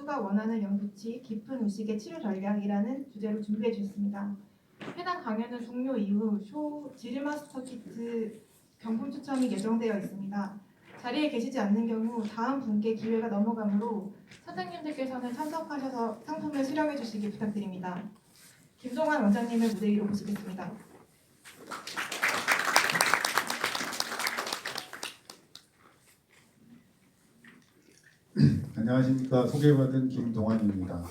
쇼가 원하는 영구치 깊은 의식의 치료 전략이라는 주제로 준비해 주셨습니다. 해당 강연은 종료 이후 쇼 지르마스터 키트 경품 추첨이 예정되어 있습니다. 자리에 계시지 않는 경우 다음 분께 기회가 넘어가므로 사장님들께서는 참석하셔서 상품을 수령해 주시기 부탁드립니다. 김동환 원장님을 무대 위로 모시겠습니다. 안녕하십니까. 소개받은 김동환입니다.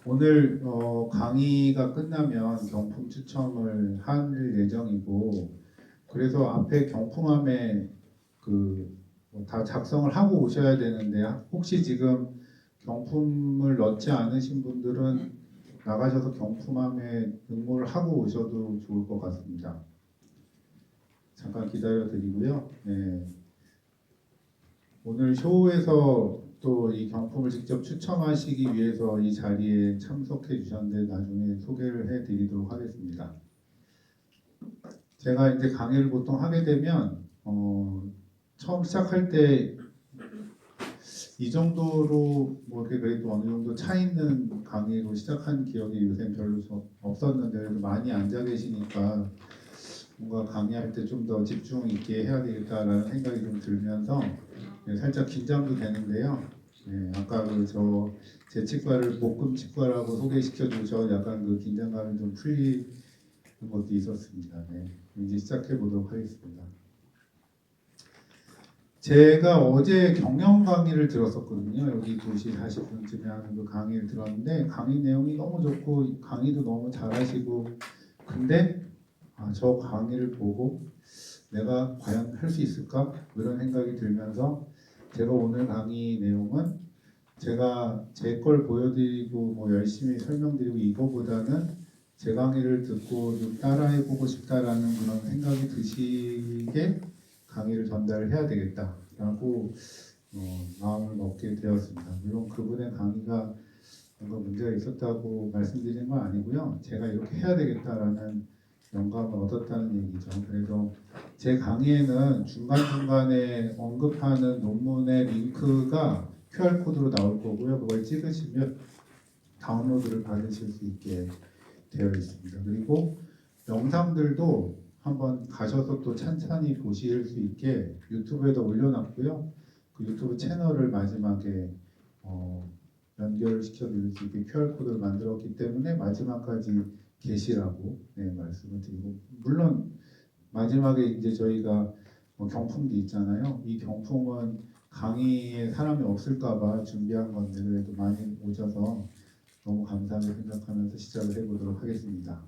오늘 강의가 끝나면 경품 추첨을 할 예정이고, 그래서 앞에 경품함에 다 작성을 하고 오셔야 되는데, 혹시 지금 경품을 넣지 않으신 분들은 나가셔서 경품함에 응모를 하고 오셔도 좋을 것 같습니다. 잠깐 기다려 드리고요. 네. 오늘 쇼에서 또 이 경품을 직접 추첨하시기 위해서 이 자리에 참석해 주셨는데 나중에 소개를 해 드리도록 하겠습니다. 제가 이제 강의를 보통 하게 되면 처음 시작할 때 이 정도로 뭐 이렇게 그래도 어느 정도 차 있는 강의로 시작한 기억이 요새 별로 없었는데, 그래도 많이 앉아 계시니까 뭔가 강의할 때 좀 더 집중 있게 해야 되겠다라는 생각이 좀 들면서 살짝 긴장도 되는데요. 네, 아까 제 치과를 볶음 치과라고 소개시켜 주셔서 약간 그 긴장감이 좀 풀리는 것도 있었습니다. 네, 이제 시작해 보도록 하겠습니다. 제가 어제 경영 강의를 들었었거든요. 여기 2시 40분쯤에 하는 그 강의를 들었는데, 강의 내용이 너무 좋고 강의도 너무 잘하시고, 근데 저 강의를 보고 내가 과연 할 수 있을까? 이런 생각이 들면서, 제가 오늘 강의 내용은 제가 제 걸 보여드리고 뭐 열심히 설명드리고 이거보다는 제 강의를 듣고 좀 따라해보고 싶다라는 그런 생각이 드시게 강의를 전달을 해야 되겠다라고 마음을 먹게 되었습니다. 물론 그분의 강의가 뭔가 문제가 있었다고 말씀드리는 건 아니고요. 제가 이렇게 해야 되겠다라는 영감을 얻었다는 얘기죠. 그래서 제 강의에는 중간중간에 언급하는 논문의 링크가 QR코드로 나올 거고요. 그걸 찍으시면 다운로드를 받으실 수 있게 되어 있습니다. 그리고 영상들도 한번 가셔서 또 찬찬히 보실 수 있게 유튜브에다 올려놨고요. 그 유튜브 채널을 마지막에 연결시켜 드릴 수 있게 QR코드를 만들었기 때문에 마지막까지 계시라고 말씀을 드리고, 물론 마지막에 이제 저희가 경품도 있잖아요. 이 경품은 강의에 사람이 없을까봐 준비한 건데 그래도 많이 오셔서 너무 감사하게 생각하면서 시작을 해보도록 하겠습니다.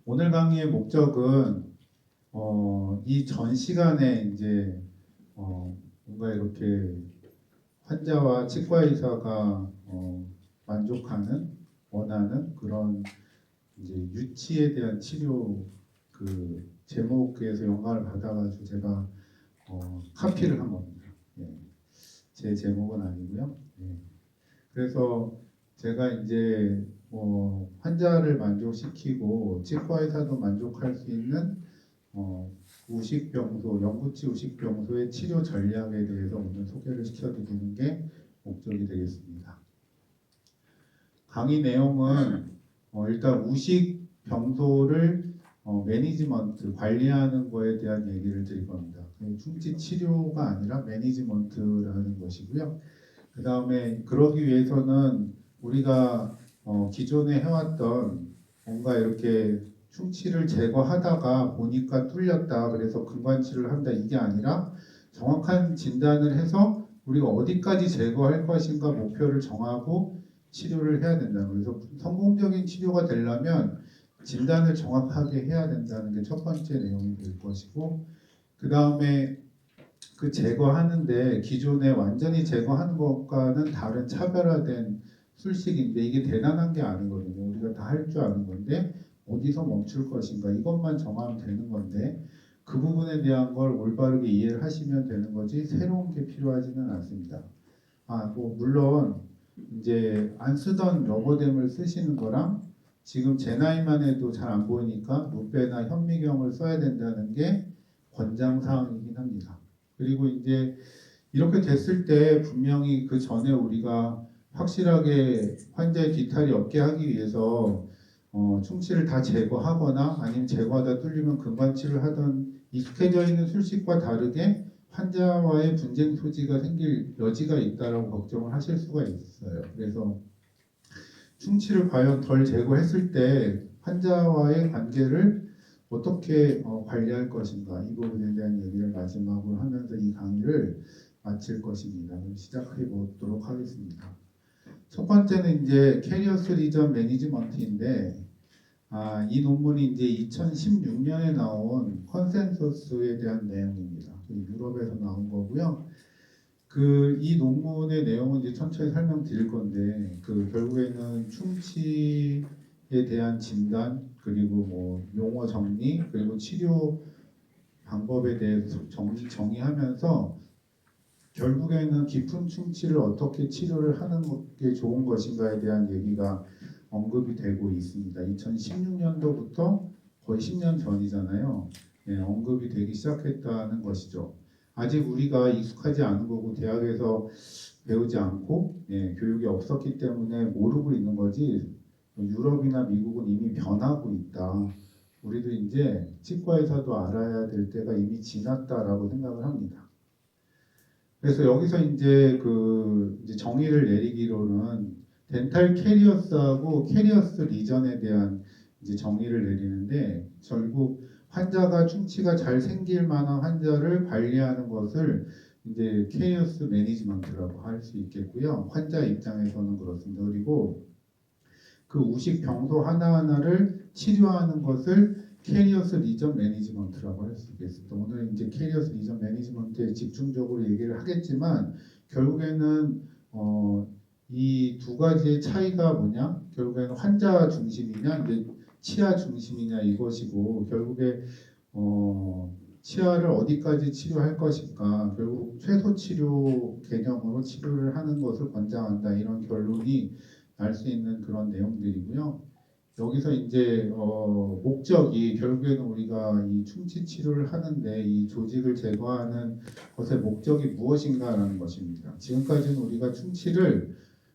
오늘 강의의 목적은 이 전 시간에 이제 뭔가 이렇게 환자와 치과 의사가 만족하는, 원하는 그런 이제 유치에 대한 치료 그 제목에서 영감을 받아가지고 제가 카피를 한 겁니다. 제 제목은 아니고요. 그래서 제가 이제 환자를 만족시키고 치과 의사도 만족할 수 있는 우식병소, 영구치 우식병소의 치료 전략에 대해서 오늘 소개를 시켜드리는 게 목적이 되겠습니다. 강의 내용은 일단 우식병소를 매니지먼트, 관리하는 거에 대한 얘기를 드릴 겁니다. 충치 치료가 아니라 매니지먼트라는 것이고요. 그 다음에 그러기 위해서는 우리가 기존에 해왔던 뭔가 이렇게 충치를 제거하다가 보니까 뚫렸다, 그래서 근관치를 한다, 이게 아니라 정확한 진단을 해서 우리가 어디까지 제거할 것인가 목표를 정하고 치료를 해야 된다. 그래서 성공적인 치료가 되려면 진단을 정확하게 해야 된다는 게 첫 번째 내용이 될 것이고, 그 다음에 그 제거하는데 기존에 완전히 제거하는 것과는 다른 차별화된 술식인데, 이게 대단한 게 아니거든요. 우리가 다 할 줄 아는 건데 어디서 멈출 것인가, 이것만 정하면 되는 건데, 그 부분에 대한 걸 올바르게 이해를 하시면 되는 거지 새로운 게 필요하지는 않습니다. 물론 이제 안 쓰던 러버댐을 쓰시는 거랑 지금 제 나이만 해도 잘 안 보이니까 루페나 현미경을 써야 된다는 게 권장사항이긴 합니다. 그리고 이제 이렇게 됐을 때 분명히 그 전에 우리가 확실하게 환자의 뒤탈이 없게 하기 위해서 충치를 다 제거하거나 아니면 제거하다 뚫리면 근관치를 하던 익숙해져 있는 술식과 다르게 환자와의 분쟁 소지가 생길 여지가 있다라고 걱정을 하실 수가 있어요. 그래서 충치를 과연 덜 제거했을 때 환자와의 관계를 어떻게 관리할 것인가 이 부분에 대한 얘기를 마지막으로 하면서 이 강의를 마칠 것입니다. 그럼 시작해 보도록 하겠습니다. 첫 번째는 이제 캐리어스 리전 매니지먼트인데 이 논문이 이제 2016년에 나온 컨센서스에 대한 내용입니다. 유럽에서 나온 거고요. 이 논문의 내용은 이제 천천히 설명드릴 건데 결국에는 충치에 대한 진단 그리고 뭐 용어 정리 그리고 치료 방법에 대해서 정의하면서 결국에는 깊은 충치를 어떻게 치료를 하는 게 좋은 것인가에 대한 얘기가 언급이 되고 있습니다. 2016년도부터 거의 10년 전이잖아요. 언급이 되기 시작했다는 것이죠. 아직 우리가 익숙하지 않은 거고 대학에서 배우지 않고 교육이 없었기 때문에 모르고 있는 거지 유럽이나 미국은 이미 변하고 있다. 우리도 이제 치과 의사도 알아야 될 때가 이미 지났다라고 생각을 합니다. 그래서 여기서 이제 이제 정의를 내리기로는 덴탈 캐리어스하고 캐리어스 리전에 대한 이제 정의를 내리는데 결국 환자가 충치가 잘 생길 만한 환자를 관리하는 것을 이제 캐리어스 매니지먼트라고 할 수 있겠고요. 환자 입장에서는 그렇습니다. 그리고 그 우식 병소 하나하나를 치료하는 것을 캐리어스 리전 매니지먼트라고 할 수 있겠습니다. 오늘 이제 캐리어스 리전 매니지먼트에 집중적으로 얘기를 하겠지만 결국에는 이 두 가지의 차이가 뭐냐? 결국에는 환자 중심이냐, 이제 치아 중심이냐 이것이고 결국에 치아를 어디까지 치료할 것인가 결국 최소 치료 개념으로 치료를 하는 것을 권장한다 이런 결론이 날 수 있는 그런 내용들이고요. 여기서 이제 목적이 결국에는 우리가 이 충치 치료를 하는데 이 조직을 제거하는 것의 목적이 무엇인가라는 것입니다. 지금까지는 우리가 충치를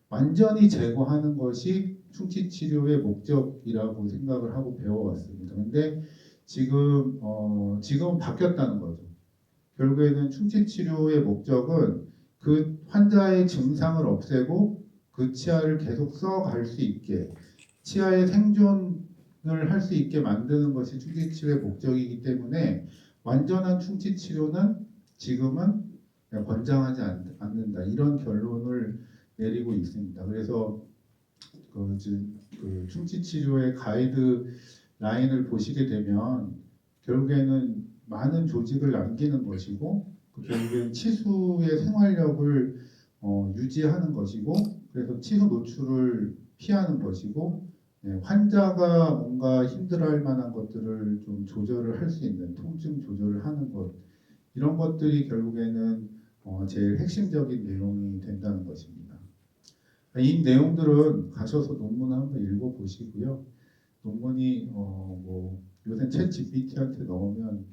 완전히 제거하는 것이 충치 치료의 목적이라고 생각을 하고 배워왔습니다. 근데 지금은 바뀌었다는 거죠. 결국에는 충치 치료의 목적은 그 환자의 증상을 없애고 그 치아를 계속 써갈 수 있게 치아의 생존을 할 수 있게 만드는 것이 충치 치료의 목적이기 때문에 완전한 충치 치료는 지금은 권장하지 않는다. 이런 결론을 내리고 있습니다. 그래서 그 충치 치료의 가이드 라인을 보시게 되면 결국에는 많은 조직을 남기는 것이고 결국엔 치수의 생활력을 유지하는 것이고 그래서 치수 노출을 피하는 것이고 환자가 뭔가 힘들어할 만한 것들을 좀 조절을 할 수 있는 통증 조절을 하는 것 이런 것들이 결국에는 제일 핵심적인 내용이 된다는 것입니다. 이 내용들은 가셔서 논문 한번 읽어보시고요. 논문이 뭐 요새 챗 GPT한테 넣으면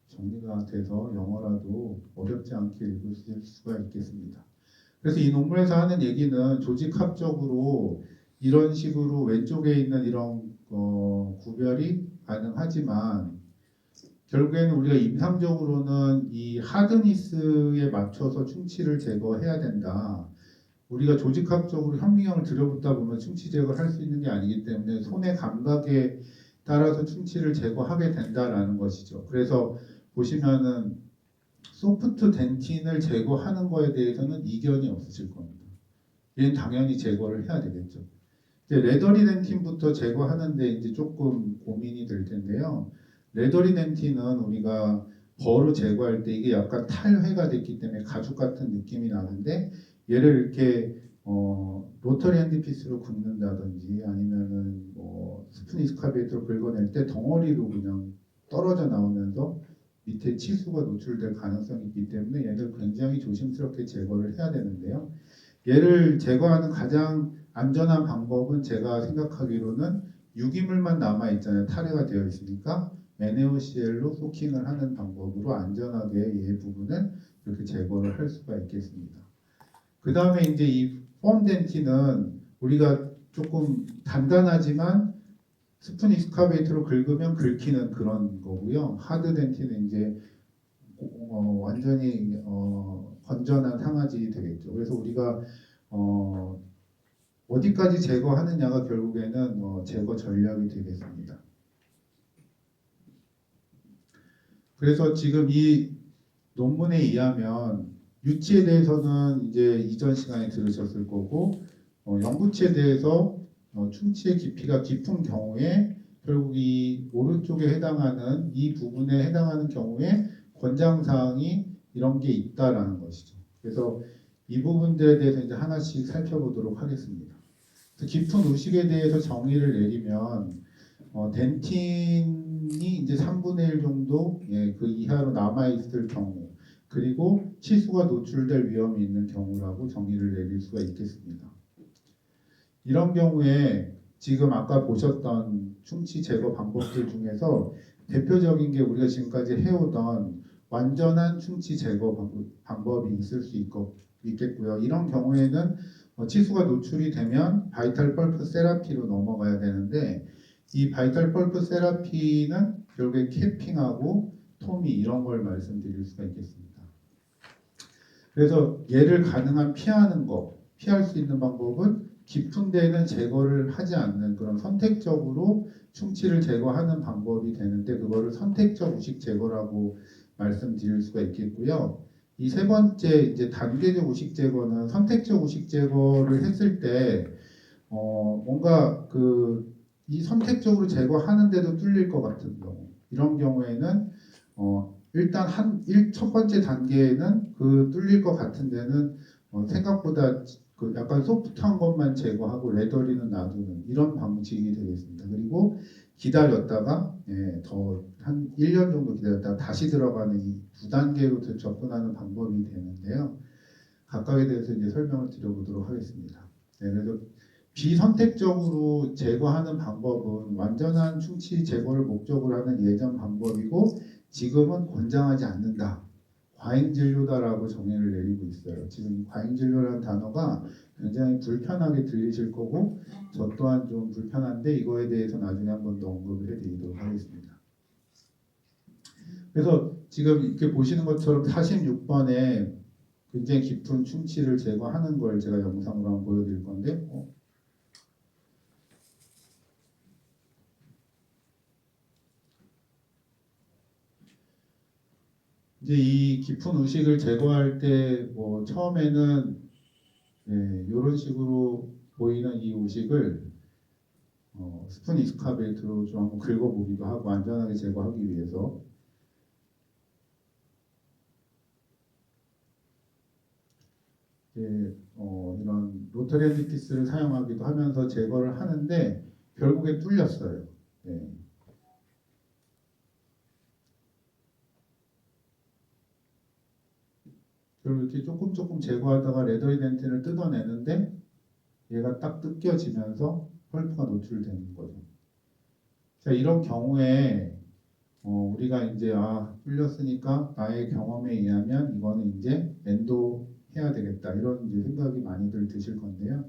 정리가 돼서 영어라도 어렵지 않게 읽으실 수가 있겠습니다. 그래서 이 논문에서 하는 얘기는 조직학적으로 이런 식으로 왼쪽에 있는 이런 구별이 가능하지만 결국에는 우리가 임상적으로는 이 하드니스에 맞춰서 충치를 제거해야 된다. 우리가 조직학적으로 현미경을 들여보다 보면 충치 제거를 할 수 있는 게 아니기 때문에 손의 감각에 따라서 충치를 제거하게 된다라는 것이죠. 그래서 보시면은 소프트 덴틴을 제거하는 거에 대해서는 이견이 없으실 겁니다. 얘는 당연히 제거를 해야 되겠죠. 이제 레더리 덴틴부터 제거하는데 이제 조금 고민이 될 텐데요. 레더리 덴틴은 우리가 버로 제거할 때 이게 약간 탈회가 됐기 때문에 가죽 같은 느낌이 나는데 얘를 이렇게 로터리 핸드피스로 굽는다든지 아니면은 뭐 스푼 이스카베이터로 긁어낼 때 덩어리로 그냥 떨어져 나오면서 밑에 치수가 노출될 가능성이 있기 때문에 얘를 굉장히 조심스럽게 제거를 해야 되는데요. 얘를 제거하는 가장 안전한 방법은 제가 생각하기로는 유기물만 남아 있잖아요. 탈해가 되어 있으니까 NaOCl로 소킹을 하는 방법으로 안전하게 이 부분을 이렇게 제거를 할 수가 있겠습니다. 그 다음에 이제 이 폼 덴틴은 우리가 조금 단단하지만 스푼 익스카베이터로 긁으면 긁히는 그런 거고요. 하드 덴틴은 이제 완전히 건전한 상아질이 되겠죠. 그래서 우리가 어디까지 제거하느냐가 결국에는 제거 전략이 되겠습니다. 그래서 지금 이 논문에 의하면 유치에 대해서는 이제 이전 시간에 들으셨을 거고 영구치에 대해서 충치의 깊이가 깊은 경우에 결국 이 오른쪽에 해당하는 이 부분에 해당하는 경우에 권장사항이 이런 게 있다라는 것이죠. 그래서 이 부분들에 대해서 이제 하나씩 살펴보도록 하겠습니다. 그래서 깊은 우식에 대해서 정의를 내리면 덴틴이 이제 3분의 1 정도 그 이하로 남아 있을 경우 그리고 치수가 노출될 위험이 있는 경우라고 정의를 내릴 수가 있겠습니다. 이런 경우에 지금 아까 보셨던 충치 제거 방법들 중에서 대표적인 게 우리가 지금까지 해오던 완전한 충치 제거 방법이 있을 수 있겠고요. 이런 경우에는 치수가 노출이 되면 바이탈 펄프 세라피로 넘어가야 되는데 이 바이탈 펄프 세라피는 결국에 캐핑하고 토미 이런 걸 말씀드릴 수가 있겠습니다. 그래서 얘를 가능한 피할 수 있는 방법은 깊은 데는 제거를 하지 않는 그런 선택적으로 충치를 제거하는 방법이 되는데 그거를 선택적 우식 제거라고 말씀드릴 수가 있겠고요. 이 세 번째 이제 단계적 우식 제거는 선택적 우식 제거를 했을 때 뭔가 이 선택적으로 제거하는데도 뚫릴 것 같은 경우 이런 경우에는 일단 첫 번째 단계에는 그 뚫릴 것 같은 데는 생각보다 약간 소프트한 것만 제거하고 레더리는 놔두는 이런 방식이 되겠습니다. 그리고 기다렸다가 더 한 1년 정도 기다렸다가 다시 들어가는 이 두 단계로 접근하는 방법이 되는데요. 각각에 대해서 이제 설명을 드려보도록 하겠습니다. 그래서 비선택적으로 제거하는 방법은 완전한 충치 제거를 목적으로 하는 예전 방법이고 지금은 권장하지 않는다. 과잉진료다라고 정의를 내리고 있어요. 지금 과잉진료라는 단어가 굉장히 불편하게 들리실 거고 저 또한 좀 불편한데 이거에 대해서 나중에 한번 더 언급을 해드리도록 하겠습니다. 그래서 지금 이렇게 보시는 것처럼 46번에 굉장히 깊은 충치를 제거하는 걸 제가 영상으로 한번 보여드릴 건데 이제 이 깊은 우식을 제거할 때 처음에는 이런 식으로 보이는 이 우식을 스푼 익스카베이터로 좀 한번 긁어보기도 하고 안전하게 제거하기 위해서 이런 로터리 피스를 사용하기도 하면서 제거를 하는데 결국에 뚫렸어요. 그리고 이렇게 조금 제거하다가 레더리 덴틴을 뜯어내는데 얘가 딱 뜯겨지면서 펄프가 노출되는 거죠. 자, 이런 경우에 우리가 이제 뚫렸으니까 나의 경험에 의하면 이거는 이제 엔도 해야 되겠다 이런 이제 생각이 많이들 드실 건데요.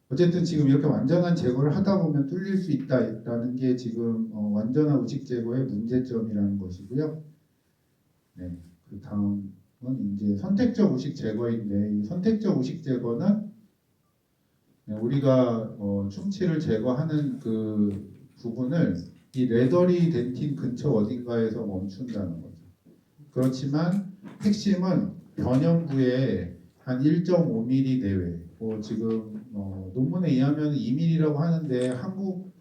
어쨌든 지금 이렇게 완전한 제거를 하다 보면 뚫릴 수 있다라는 게 지금 완전한 우식 제거의 문제점이라는 것이고요. 그 다음은 이제 선택적 우식 제거인데 이 선택적 우식 제거는 우리가 충치를 제거하는 그 부분을 이 레더리 덴틴 근처 어딘가에서 멈춘다는 거죠. 그렇지만 핵심은 변형부에 한 1.5mm 내외. 지금 논문에 의하면 2mm라고 하는데 한국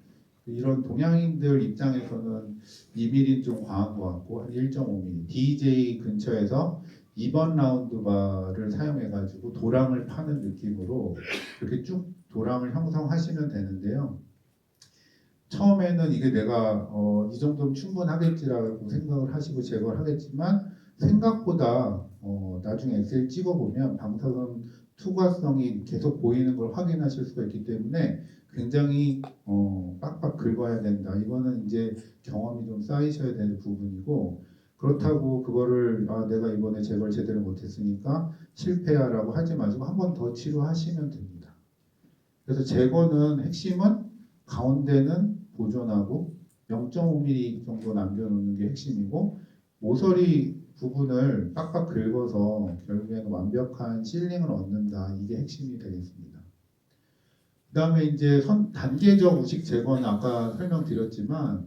이런 동양인들 입장에서는 2mm는 좀 과한 것 같고 한 1.5mm. DJ 근처에서 2번 라운드 바를 사용해가지고 도랑을 파는 느낌으로 이렇게 쭉 도랑을 형성하시면 되는데요. 처음에는 이게 내가 이 정도면 충분하겠지라고 생각을 하시고 제거를 하겠지만 생각보다 나중에 엑셀 찍어보면 방사선 투과성이 계속 보이는 걸 확인하실 수가 있기 때문에 굉장히 빡빡 긁어야 된다. 이거는 이제 경험이 좀 쌓이셔야 되는 부분이고 그렇다고 그거를 내가 이번에 제거를 제대로 못했으니까 실패야라고 하지 마시고 한 번 더 치료하시면 됩니다. 그래서 제거는 핵심은 가운데는 보존하고 0.5mm 정도 남겨놓는 게 핵심이고 모서리 부분을 빡빡 긁어서 결국에는 완벽한 실링을 얻는다. 이게 핵심이 되겠습니다. 그 다음에 이제 단계적 우식 제거는 아까 설명드렸지만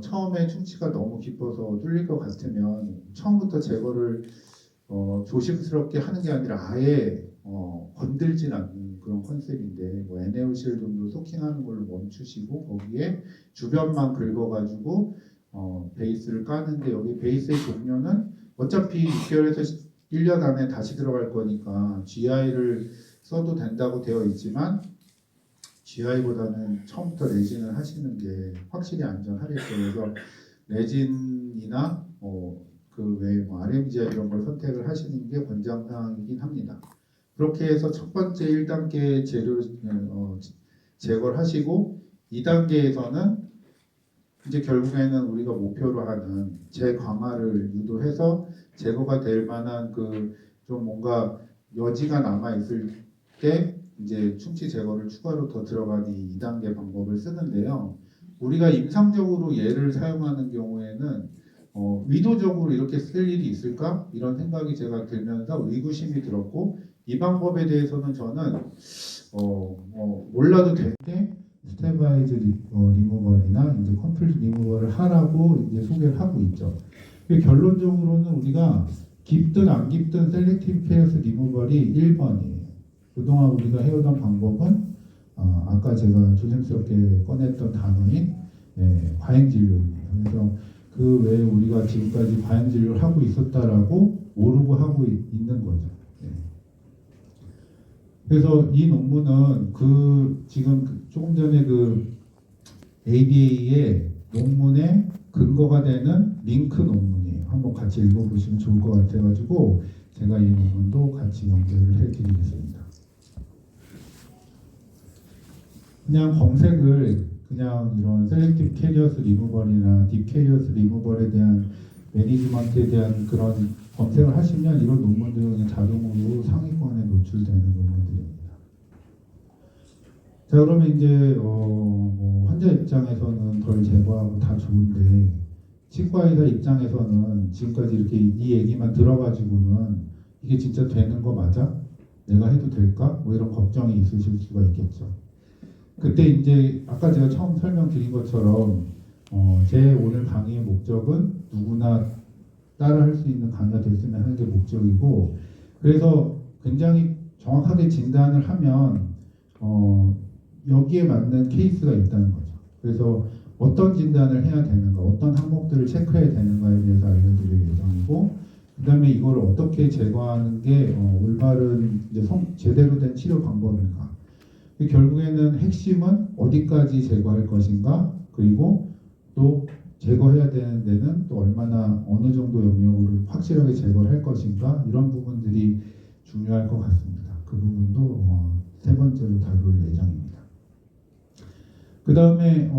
처음에 충치가 너무 깊어서 뚫릴 것 같으면 처음부터 제거를 조심스럽게 하는 게 아니라 아예 건들진 않는 그런 컨셉인데 뭐 NaOCl 정도 소킹하는 걸로 멈추시고 거기에 주변만 긁어가지고 베이스를 까는데 여기 베이스의 종류는 어차피 6개월에서 1년 안에 다시 들어갈 거니까 GI를 써도 된다고 되어 있지만 GI보다는 처음부터 레진을 하시는 게 확실히 안전하겠죠. 그래서 레진이나 그 외에 RMGI 이런 걸 선택을 하시는 게 권장사항이긴 합니다. 그렇게 해서 첫 번째 1단계 재료를 제거를 하시고 2단계에서는 이제 결국에는 우리가 목표로 하는 재강화를 유도해서 제거가 될 만한 그 좀 뭔가 여지가 남아 있을 때 이제 충치 제거를 추가로 더 들어가는 이 2단계 방법을 쓰는데요. 우리가 임상적으로 얘를 사용하는 경우에는 의도적으로 이렇게 쓸 일이 있을까? 이런 생각이 제가 들면서 의구심이 들었고 이 방법에 대해서는 저는 몰라도 될 때 스테바이즈 리무벌이나 이제 컴플릿 리무벌을 하라고 이제 소개를 하고 있죠. 결론적으로는 우리가 깊든 안 깊든 셀렉티브 케어스 리무벌이 1번이에요. 그동안 우리가 해오던 방법은 아까 제가 조심스럽게 꺼냈던 단어인 과잉 진료입니다. 그래서 그 외에 우리가 지금까지 과잉 진료를 하고 있었다라고 모르고 하고 있는 거죠. 그래서 이 논문은 지금 조금 전에 그 ADA의 논문의 근거가 되는 링크 논문이에요. 한번 같이 읽어보시면 좋을 것 같아가지고 제가 이 논문도 같이 연결을 해드리겠습니다. 그냥 검색을 그냥 이런 셀렉티브 캐리어스 리무벌이나 딥 캐리어스 리무벌에 대한 매니지먼트에 대한 그런 검색을 하시면 이런 논문들은 그냥 자동으로 상위권에 노출되는 논문들입니다. 자, 그러면 이제 환자 입장에서는 덜 제거하고 다 좋은데 치과의사 입장에서는 지금까지 이렇게 이 얘기만 들어가지고는 이게 진짜 되는 거 맞아? 내가 해도 될까? 뭐 이런 걱정이 있으실 수가 있겠죠. 그때 이제 아까 제가 처음 설명드린 것처럼 제 오늘 강의의 목적은 누구나 따라할 수 있는 강의가 됐으면 하는 게 목적이고 그래서 굉장히 정확하게 진단을 하면 여기에 맞는 케이스가 있다는 거죠. 그래서 어떤 진단을 해야 되는가, 어떤 항목들을 체크해야 되는가에 대해서 알려드릴 예정이고 그 다음에 이걸 어떻게 제거하는 게 올바른 이제 제대로 된 치료 방법인가. 결국에는 핵심은 어디까지 제거할 것인가 그리고 또 제거해야 되는 데는 또 얼마나 어느 정도 영역으로 확실하게 제거를 할 것인가 이런 부분들이 중요할 것 같습니다. 그 부분도 세 번째로 다룰 예정입니다. 그 다음에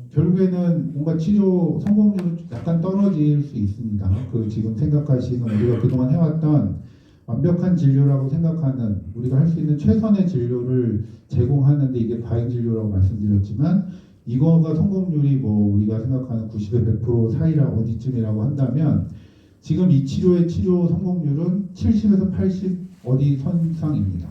결국에는 뭔가 치료 성공률은 약간 떨어질 수 있습니다. 지금 생각하시는 우리가 그동안 해왔던 완벽한 진료라고 생각하는 우리가 할 수 있는 최선의 진료를 제공하는데 이게 과잉 진료라고 말씀드렸지만 이거가 성공률이 우리가 생각하는 90에 100% 사이라 어디쯤이라고 한다면 지금 이 치료의 치료 성공률은 70에서 80 어디 선상입니다.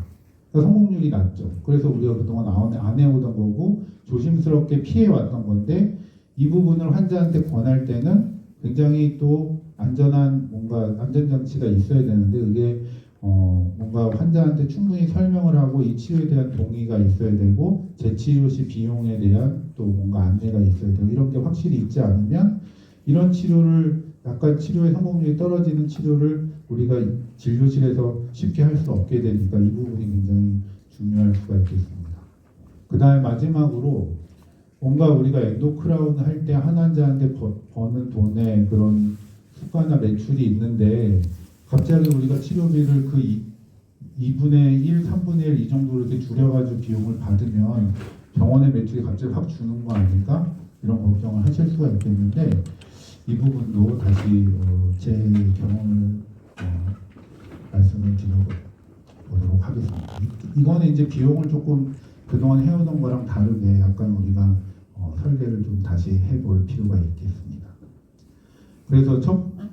그러니까 성공률이 낮죠. 그래서 우리가 그동안 안 해오던 거고 조심스럽게 피해왔던 건데 이 부분을 환자한테 권할 때는 굉장히 또 안전한 뭔가 안전장치가 있어야 되는데 그게 뭔가 환자한테 충분히 설명을 하고 이 치료에 대한 동의가 있어야 되고 재치료 시 비용에 대한 또 뭔가 안내가 있어야 되고 이런 게 확실히 있지 않으면 이런 치료를 약간 치료의 성공률이 떨어지는 치료를 우리가 진료실에서 쉽게 할 수 없게 되니까 이 부분이 굉장히 중요할 수가 있겠습니다. 그 다음에 마지막으로 뭔가 우리가 엔도크라운 할 때 한 환자한테 버는 돈의 그런 수가나 매출이 있는데 갑자기 우리가 치료비를 그 2분의 1, 3분의 1 이 정도로 이렇게 줄여가지고 비용을 받으면 병원의 매출이 갑자기 확 주는 거 아닌가? 이런 걱정을 하실 수가 있겠는데 이 부분도 다시 제 경험을 말씀을 드려보도록 하겠습니다. 이거는 이제 비용을 조금 그동안 해오던 거랑 다르게 약간 우리가 설계를 좀 다시 해볼 필요가 있겠습니다. 그래서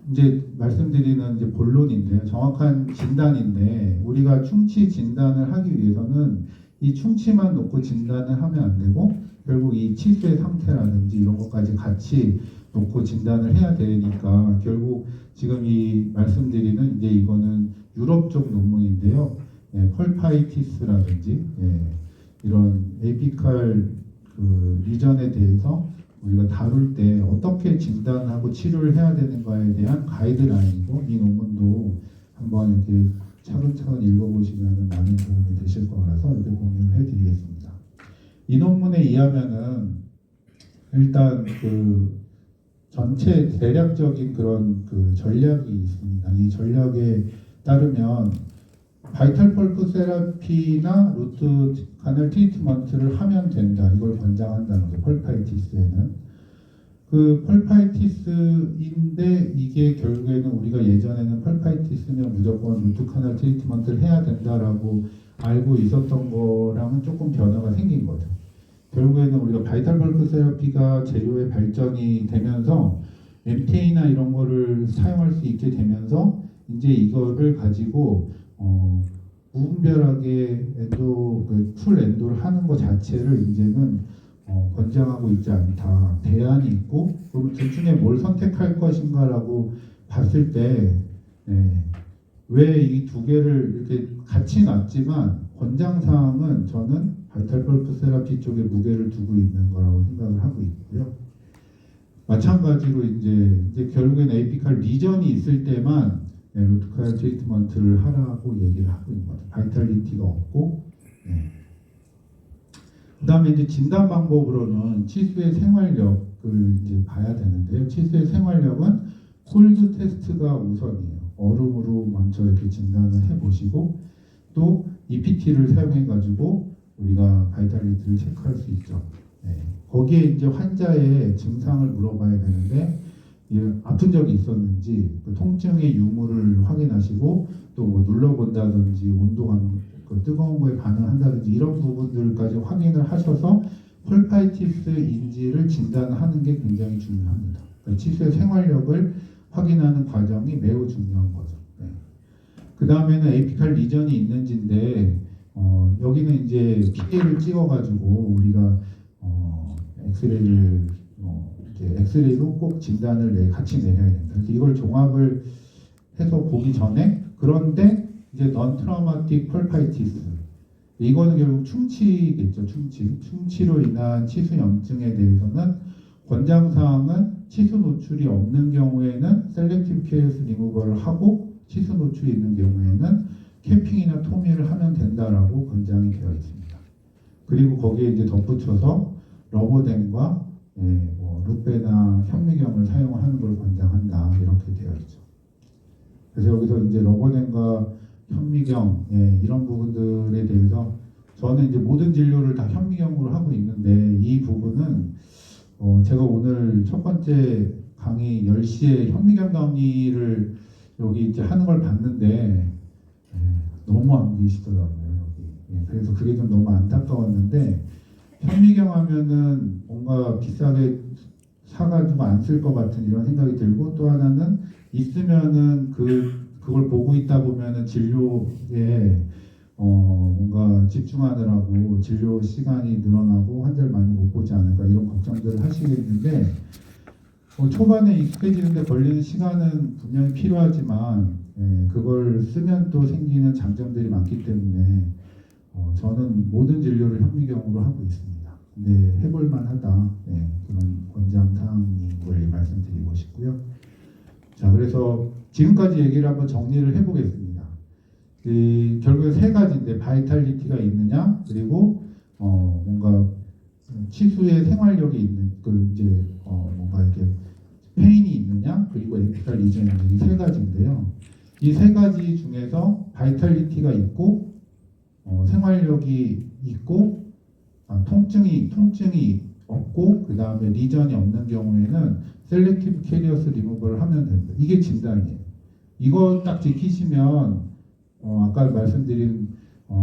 이제 말씀드리는 이제 본론인데요. 정확한 진단인데 우리가 충치 진단을 하기 위해서는 이 충치만 놓고 진단을 하면 안 되고 결국 이 치수의 상태라든지 이런 것까지 같이 놓고 진단을 해야 되니까 결국 지금 이 말씀드리는 이제 이거는 유럽 쪽 논문인데요. 펄파이티스라든지 이런 에피칼 그 리전에 대해서 우리가 다룰 때 어떻게 진단하고 치료를 해야 되는가에 대한 가이드라인이고 이 논문도 한번 이렇게 차근차근 읽어보시면 많은 도움이 되실 거라서 이렇게 공유를 해드리겠습니다. 이 논문에 의하면은 일단 그 전체 대략적인 그런 그 전략이 있습니다. 이 전략에 따르면 바이탈 펄프 세라피나 루트 카널 트리트먼트를 하면 된다. 이걸 권장한다는 거죠. 펄파이티스에는. 그 펄파이티스인데 이게 결국에는 우리가 예전에는 펄파이티스면 무조건 루트 카널 트리트먼트를 해야 된다라고 알고 있었던 거랑은 조금 변화가 생긴 거죠. 결국에는 우리가 바이탈 펄프 세라피가 재료의 발전이 되면서 MTA나 이런 거를 사용할 수 있게 되면서 이제 이거를 가지고 무분별하게 풀 엔도를 하는 것 자체를 이제는 권장하고 있지 않다. 대안이 있고 그럼 둘 중에 뭘 선택할 것인가라고 봤을 때 왜 이 두 개를 이렇게 같이 놨지만 권장사항은 저는 바이탈 펄프 세라피 쪽에 무게를 두고 있는 거라고 생각을 하고 있고요. 마찬가지로 이제 결국에는 에피칼 리전이 있을 때만 루트칼 트리트먼트를 하라고 얘기를 하고 있는 거죠. 바이탈리티가 없고. 그 다음에 이제 진단 방법으로는 치수의 생활력을 이제 봐야 되는데요. 치수의 생활력은 콜드 테스트가 우선이에요. 얼음으로 먼저 이렇게 진단을 해보시고 또 EPT를 사용해가지고 우리가 바이탈리티를 체크할 수 있죠. 거기에 이제 환자의 증상을 물어봐야 되는데 아픈 적이 있었는지 그 통증의 유무를 확인하시고 또 뭐 눌러본다든지 온도가 그 뜨거운 거에 반응한다든지 이런 부분들까지 확인을 하셔서 펄파이티스인지를 진단하는 게 굉장히 중요합니다. 그러니까 치수의 생활력을 확인하는 과정이 매우 중요한 거죠. 그 다음에는 에피칼 리전이 있는지인데 여기는 이제 PA를 찍어가지고 우리가 엑스레이를 엑스레이로 꼭 진단을 같이 내려야 된다. 그래서 이걸 종합을 해서 보기 전에 그런데 이제 non traumatic 펄파이티스 이거는 결국 충치겠죠. 충치로 인한 치수 염증에 대해서는 권장사항은 치수 노출이 없는 경우에는 셀렉티브 케어스 리무버를 하고 치수 노출이 있는 경우에는 캠핑이나 토미를 하면 된다라고 권장이 되어 있습니다. 그리고 거기에 이제 덧붙여서 러버댐과 루페나 현미경을 사용하는 걸 권장한다 이렇게 되어 있죠. 그래서 여기서 이제 러버댐과 현미경 이런 부분들에 대해서 저는 이제 모든 진료를 다 현미경으로 하고 있는데 이 부분은 제가 오늘 첫 번째 강의 10시에 현미경 강의를 여기 이제 하는 걸 봤는데 너무 안 계시더라고요 여기. 그래서 그게 좀 너무 안타까웠는데 현미경 하면은 뭔가 비싸게 사가지고 안 쓸 것 같은 이런 생각이 들고 또 하나는 있으면은 그걸 보고 있다 보면은 진료에 뭔가 집중하느라고 진료 시간이 늘어나고 환자를 많이 못 보지 않을까 이런 걱정들을 하시겠는데 초반에 익숙해지는데 걸리는 시간은 분명히 필요하지만 그걸 쓰면 또 생기는 장점들이 많기 때문에 저는 모든 진료를 현미경으로 하고 있습니다. 근데 해볼 만하다 그런 권장 사항을 말씀드리고 싶고요. 자, 그래서 지금까지 얘기를 한번 정리를 해보겠습니다. 결국에 세 가지인데 바이탈리티가 있느냐, 그리고 뭔가 치수의 생활력이 있는 이제 뭔가 이렇게 페인이 있느냐, 그리고 에피칼 리전이 있는 이 세 가지인데요. 이 세 가지 중에서 바이탈리티가 있고 생활력이 있고 통증이 없고 그 다음에 리전이 없는 경우에는 셀렉티브 캐리어스 리무벌을 하면 됩니다. 이게 진단이에요. 이거 딱 지키시면 아까 말씀드린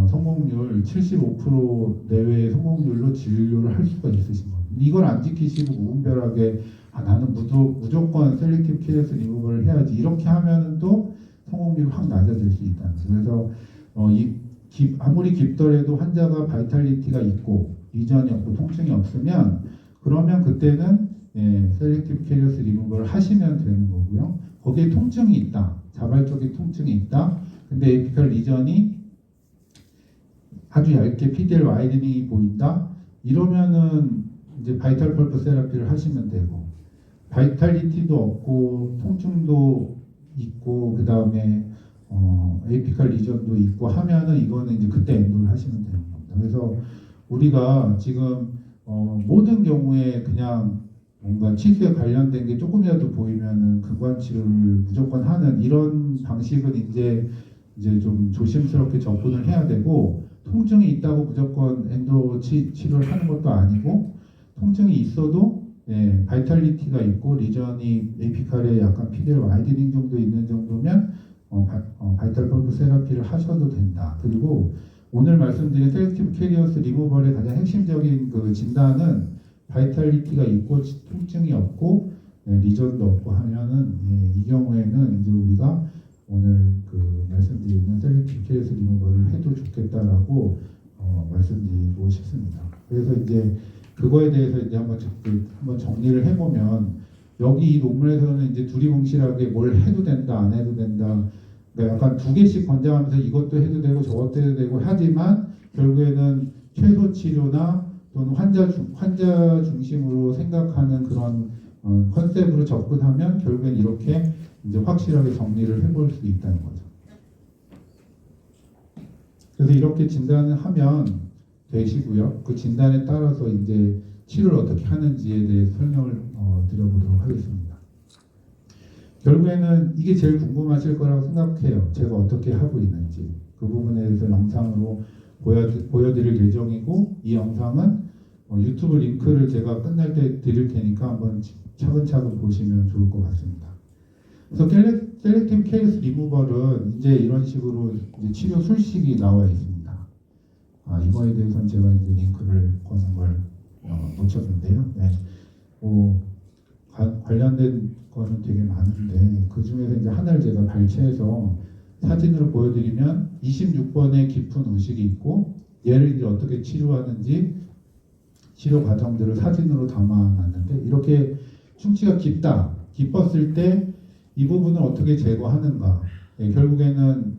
성공률 75% 내외의 성공률로 진료를 할 수가 있으신 겁니다. 이걸 안 지키시고 무분별하게 나는 무조건 셀렉티브 캐리어스 리무벌을 해야지 이렇게 하면은 또 성공률이 확 낮아질 수 있다는 거예요. 그래서 아무리 깊더라도 환자가 바이탈리티가 있고 리전이 없고 통증이 없으면 그러면 그때는 셀렉티브 캐리어스 리무벌을 하시면 되는 거고요. 거기에 통증이 있다. 자발적인 통증이 있다. 근데 에피칼 리전이 아주 얇게 PDL 와이드닝이 보인다. 이러면은 이제 바이탈 펄프 세라피를 하시면 되고 바이탈리티도 없고 통증도 있고 그 다음에 에피칼 리전도 있고 하면은 이거는 이제 그때 엔도를 하시면 되는 겁니다. 그래서 우리가 지금 모든 경우에 그냥 뭔가 치수에 관련된 게 조금이라도 보이면은 근관 치료를 무조건 하는 이런 방식은 이제 좀 조심스럽게 접근을 해야 되고 통증이 있다고 무조건 엔도 치료를 하는 것도 아니고 통증이 있어도 바이탈리티가 있고 리전이 에피칼에 약간 PDL 와이드닝 정도 있는 정도면 바이탈 펄프 세라피를 하셔도 된다. 그리고 오늘 말씀드린 셀렉티브 캐리어스 리무벌의 가장 핵심적인 그 진단은 바이탈리티가 있고 통증이 없고 리전도 없고 하면은 이 경우에는 이제 우리가 오늘 그 말씀드리는 셀렉티브 캐리어스 리무벌을 해도 좋겠다라고 말씀드리고 싶습니다. 그래서 이제 그거에 대해서 이제 한번 정리를 해보면 여기 이 논문에서는 이제 두리뭉실하게 뭘 해도 된다 안 해도 된다 그러니까 약간 두 개씩 권장하면서 이것도 해도 되고 저것도 해도 되고 하지만 결국에는 최소 치료나 또는 환자 중심으로 생각하는 그런 컨셉으로 접근하면 결국엔 이렇게 이제 확실하게 정리를 해볼 수 있다는 거죠. 그래서 이렇게 진단을 하면 되시고요. 그 진단에 따라서 이제 치료를 어떻게 하는지에 대해 설명을 드려보도록 하겠습니다. 결국에는 이게 제일 궁금하실 거라고 생각해요. 제가 어떻게 하고 있는지. 그 부분에 대해서 영상으로 보여드릴 예정이고 이 영상은 유튜브 링크를 제가 끝날 때 드릴 테니까 한번 차근차근 보시면 좋을 것 같습니다. 그래서 셀렉티브 캐리어스 리무벌은 이제 이런 식으로 이제 치료 술식이 나와 있습니다. 이거에 대해서는 제가 이제 링크를 거는 걸 놓쳤는데요. 네. 관련된 거는 되게 많은데 그 중에서 이제 하나를 제가 발췌해서 사진으로 보여드리면 26번의 깊은 의식이 있고 얘를 이제 어떻게 치료하는지 치료 과정들을 사진으로 담아놨는데 이렇게 충치가 깊었을 때 이 부분을 어떻게 제거하는가 결국에는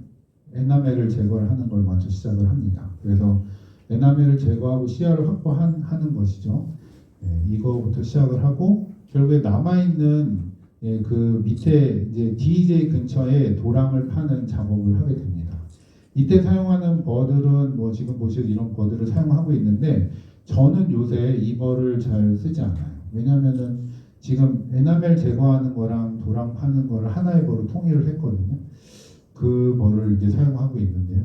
에나멜을 제거를 하는 걸 먼저 시작을 합니다. 그래서 에나멜을 제거하고 시야를 확보하는 것이죠. 이거부터 시작을 하고 결국에 남아있는 그 밑에 이제 DJ 근처에 도랑을 파는 작업을 하게 됩니다. 이때 사용하는 버들은 뭐 지금 보시는 이런 버들을 사용하고 있는데 저는 요새 이 벌을 잘 쓰지 않아요. 왜냐하면은 지금 에나멜 제거하는 거랑 도랑 파는 거를 하나의 벌로 통일을 했거든요. 그 벌을 이제 사용하고 있는데요.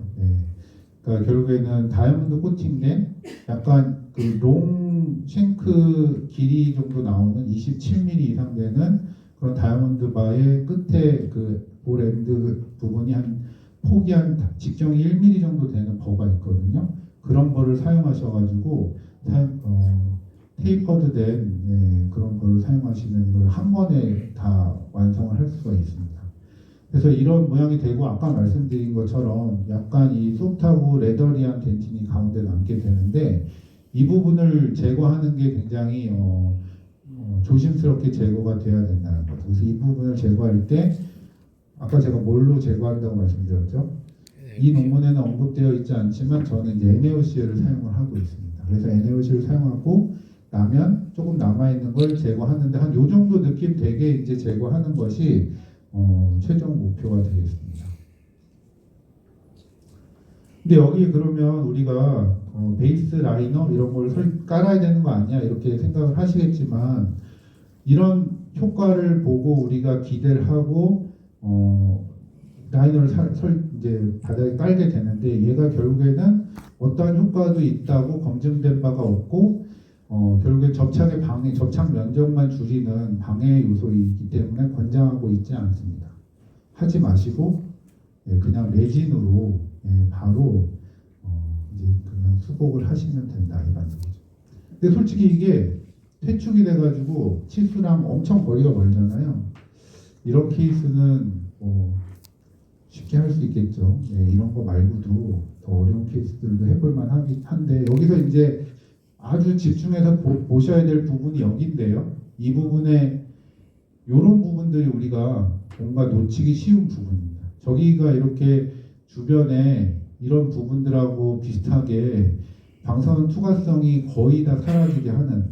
그러니까 결국에는 다이아몬드 코팅된 약간 그 롱 쉔크 길이 정도 나오는 27mm 이상 되는 그런 다이아몬드 바의 끝에 그 볼 엔드 부분이 한 폭이 한 직경이 1mm 정도 되는 버가 있거든요. 그런 벌을 사용하셔가지고 테이퍼드된 그런 거를 사용하시면 이걸 한 번에 다 완성을 할 수가 있습니다. 그래서 이런 모양이 되고 아까 말씀드린 것처럼 약간 이 소프트하고 레더리한 덴틴이 가운데 남게 되는데 이 부분을 제거하는 게 굉장히 조심스럽게 제거가 돼야 된다는 거죠. 그래서 이 부분을 제거할 때 아까 제가 뭘로 제거한다고 말씀드렸죠? 이 논문에는 언급되어 있지 않지만 저는 이제 NaOC를 사용을 하고 있습니다. 그래서 NaOC를 사용하고 나면 조금 남아있는 걸 제거하는데 한 요 정도 느낌 되게 이제 제거하는 것이 최종 목표가 되겠습니다. 근데 여기 그러면 우리가 베이스 라이너 이런 걸 깔아야 되는 거 아니야 이렇게 생각을 하시겠지만 이런 효과를 보고 우리가 기대를 하고 라이너를 이제 바닥에 깔게 되는데 얘가 결국에는 어떠한 효과도 있다고 검증된 바가 없고 결국에 접착 면적만 줄이는 방해 요소이기 때문에 권장하고 있지 않습니다. 하지 마시고 그냥 레진으로 바로 이제 그냥 수복을 하시면 된다 이런 얘기죠. 근데 솔직히 이게 퇴축이 돼가지고 치수랑 엄청 거리가 멀잖아요. 이런 케이스는 쉽게 할 수 있겠죠. 이런 거 말고도 더 어려운 케이스들도 해볼만 한데 여기서 이제 아주 집중해서 보셔야 될 부분이 여기인데요. 이 부분에 이런 부분들이 우리가 뭔가 놓치기 쉬운 부분입니다. 저기가 이렇게 주변에 이런 부분들하고 비슷하게 방사선 투과성이 거의 다 사라지게 하는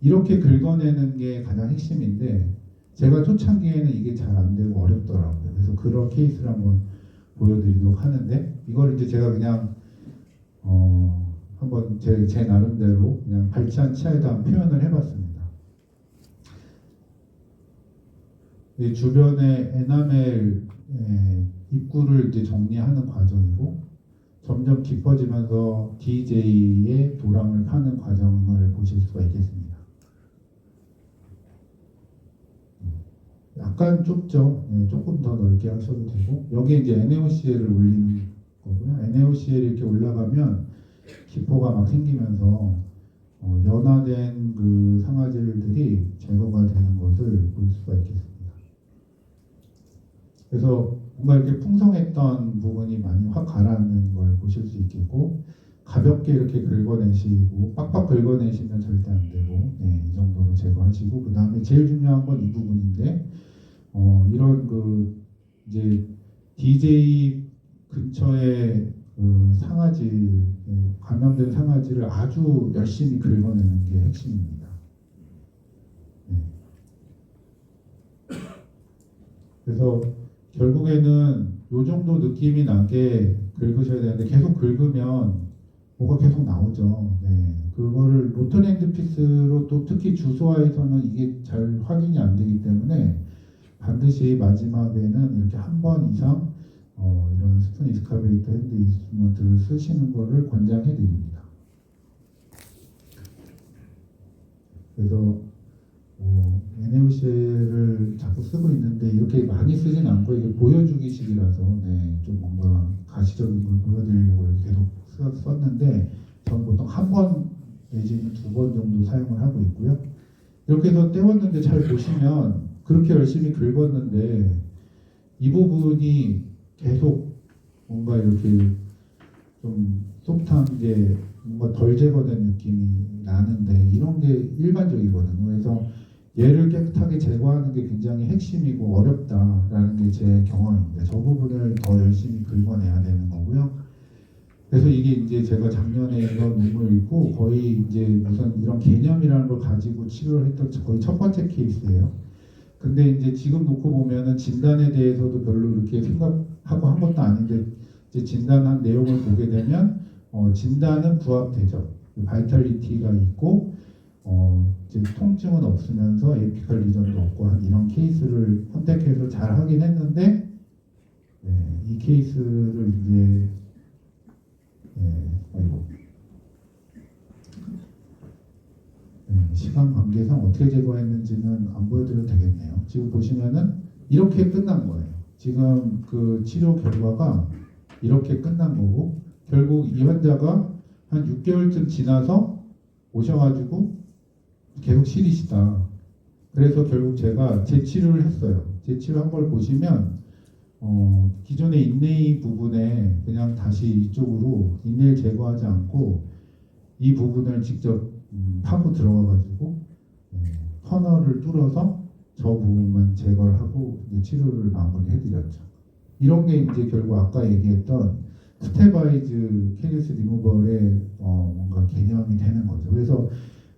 이렇게 긁어내는 게 가장 핵심인데 제가 초창기에는 이게 잘 안 되고 어렵더라고요. 그래서 그런 케이스를 한번 보여드리도록 하는데 이걸 이제 제가 그냥 한번 제 나름대로 그냥 발치한 치아에다 표현을 해봤습니다. 이 주변에 에나멜 입구를 이제 정리하는 과정이고 점점 깊어지면서 DJ의 도랑을 파는 과정을 보실 수가 있겠습니다. 약간 좁죠. 조금 더 넓게 하셔도 되고 여기 이제 NaOCl을 올리는 거고요. NaOCl이 이렇게 올라가면 기포가 막 생기면서 연화된 그 상아질들이 제거가 되는 것을 볼 수가 있겠습니다. 그래서 뭔가 이렇게 풍성했던 부분이 많이 확 가라앉는 걸 보실 수 있겠고 가볍게 이렇게 긁어내시고 빡빡 긁어내시면 절대 안 되고 이 정도로 제거하시고 그 다음에 제일 중요한 건 이 부분인데 이런 그 이제 DJ 근처에 그 상아질 감염된 상아질을 아주 열심히 긁어내는 게 핵심입니다. 그래서 결국에는 요 정도 느낌이 나게 긁으셔야 되는데 계속 긁으면 뭐가 계속 나오죠. 그거를 로터랜드 피스로 또 특히 주소화에서는 이게 잘 확인이 안 되기 때문에 반드시 마지막에는 이렇게 한 번 이상 이런 스푼 이스카베이터 핸드 인스트루먼트를 쓰시는 거를 권장해 드립니다. 그래서 NaOCl을 자꾸 쓰고 있는데 이렇게 많이 쓰진 않고 이게 보여주기식이라서 좀 뭔가 가시적인 걸 보여드리려고 이렇게 계속 썼는데 저는 보통 한 번 내지는 2번 정도 사용을 하고 있고요. 이렇게 해서 떼웠는데 잘 보시면 그렇게 열심히 긁었는데 이 부분이 계속 뭔가 이렇게 좀 소프트한 게 뭔가 덜 제거된 느낌이 나는데 이런 게 일반적이거든요. 그래서 얘를 깨끗하게 제거하는 게 굉장히 핵심이고 어렵다라는 게 제 경험입니다. 저 부분을 더 열심히 긁어내야 되는 거고요. 그래서 이게 이제 제가 작년에 이런 논문을 읽고 거의 이제 무슨 이런 개념이라는 걸 가지고 치료를 했던 거의 첫 번째 케이스예요. 근데 이제 지금 놓고 보면은 진단에 대해서도 별로 이렇게 생각하고 한 것도 아닌데 이제 진단한 내용을 보게 되면 진단은 부합되죠. 바이탈리티가 있고 이제 통증은 없으면서 에피칼 리전도 없고 한 이런 케이스를 선택해서 잘 하긴 했는데 이 케이스를 이제 시간 관계상 어떻게 제거했는지는 안 보여드려도 되겠네요. 지금 보시면은 이렇게 끝난 거예요. 지금 그 치료 결과가 이렇게 끝난 거고 결국 이 환자가 한 6개월쯤 지나서 오셔가지고 계속 시리시다. 그래서 결국 제가 재치료를 했어요. 재치료한 걸 보시면 기존의 인레이 부분에 그냥 다시 이쪽으로 인레이를 제거하지 않고 이 부분을 직접 파고 들어가가지고 터널을 뚫어서 저 부분만 제거를 하고 이제 치료를 마무리해드렸죠. 이런 게 이제 결국 아까 얘기했던 스테바이즈 캐리스 리무벌의 뭔가 개념이 되는 거죠. 그래서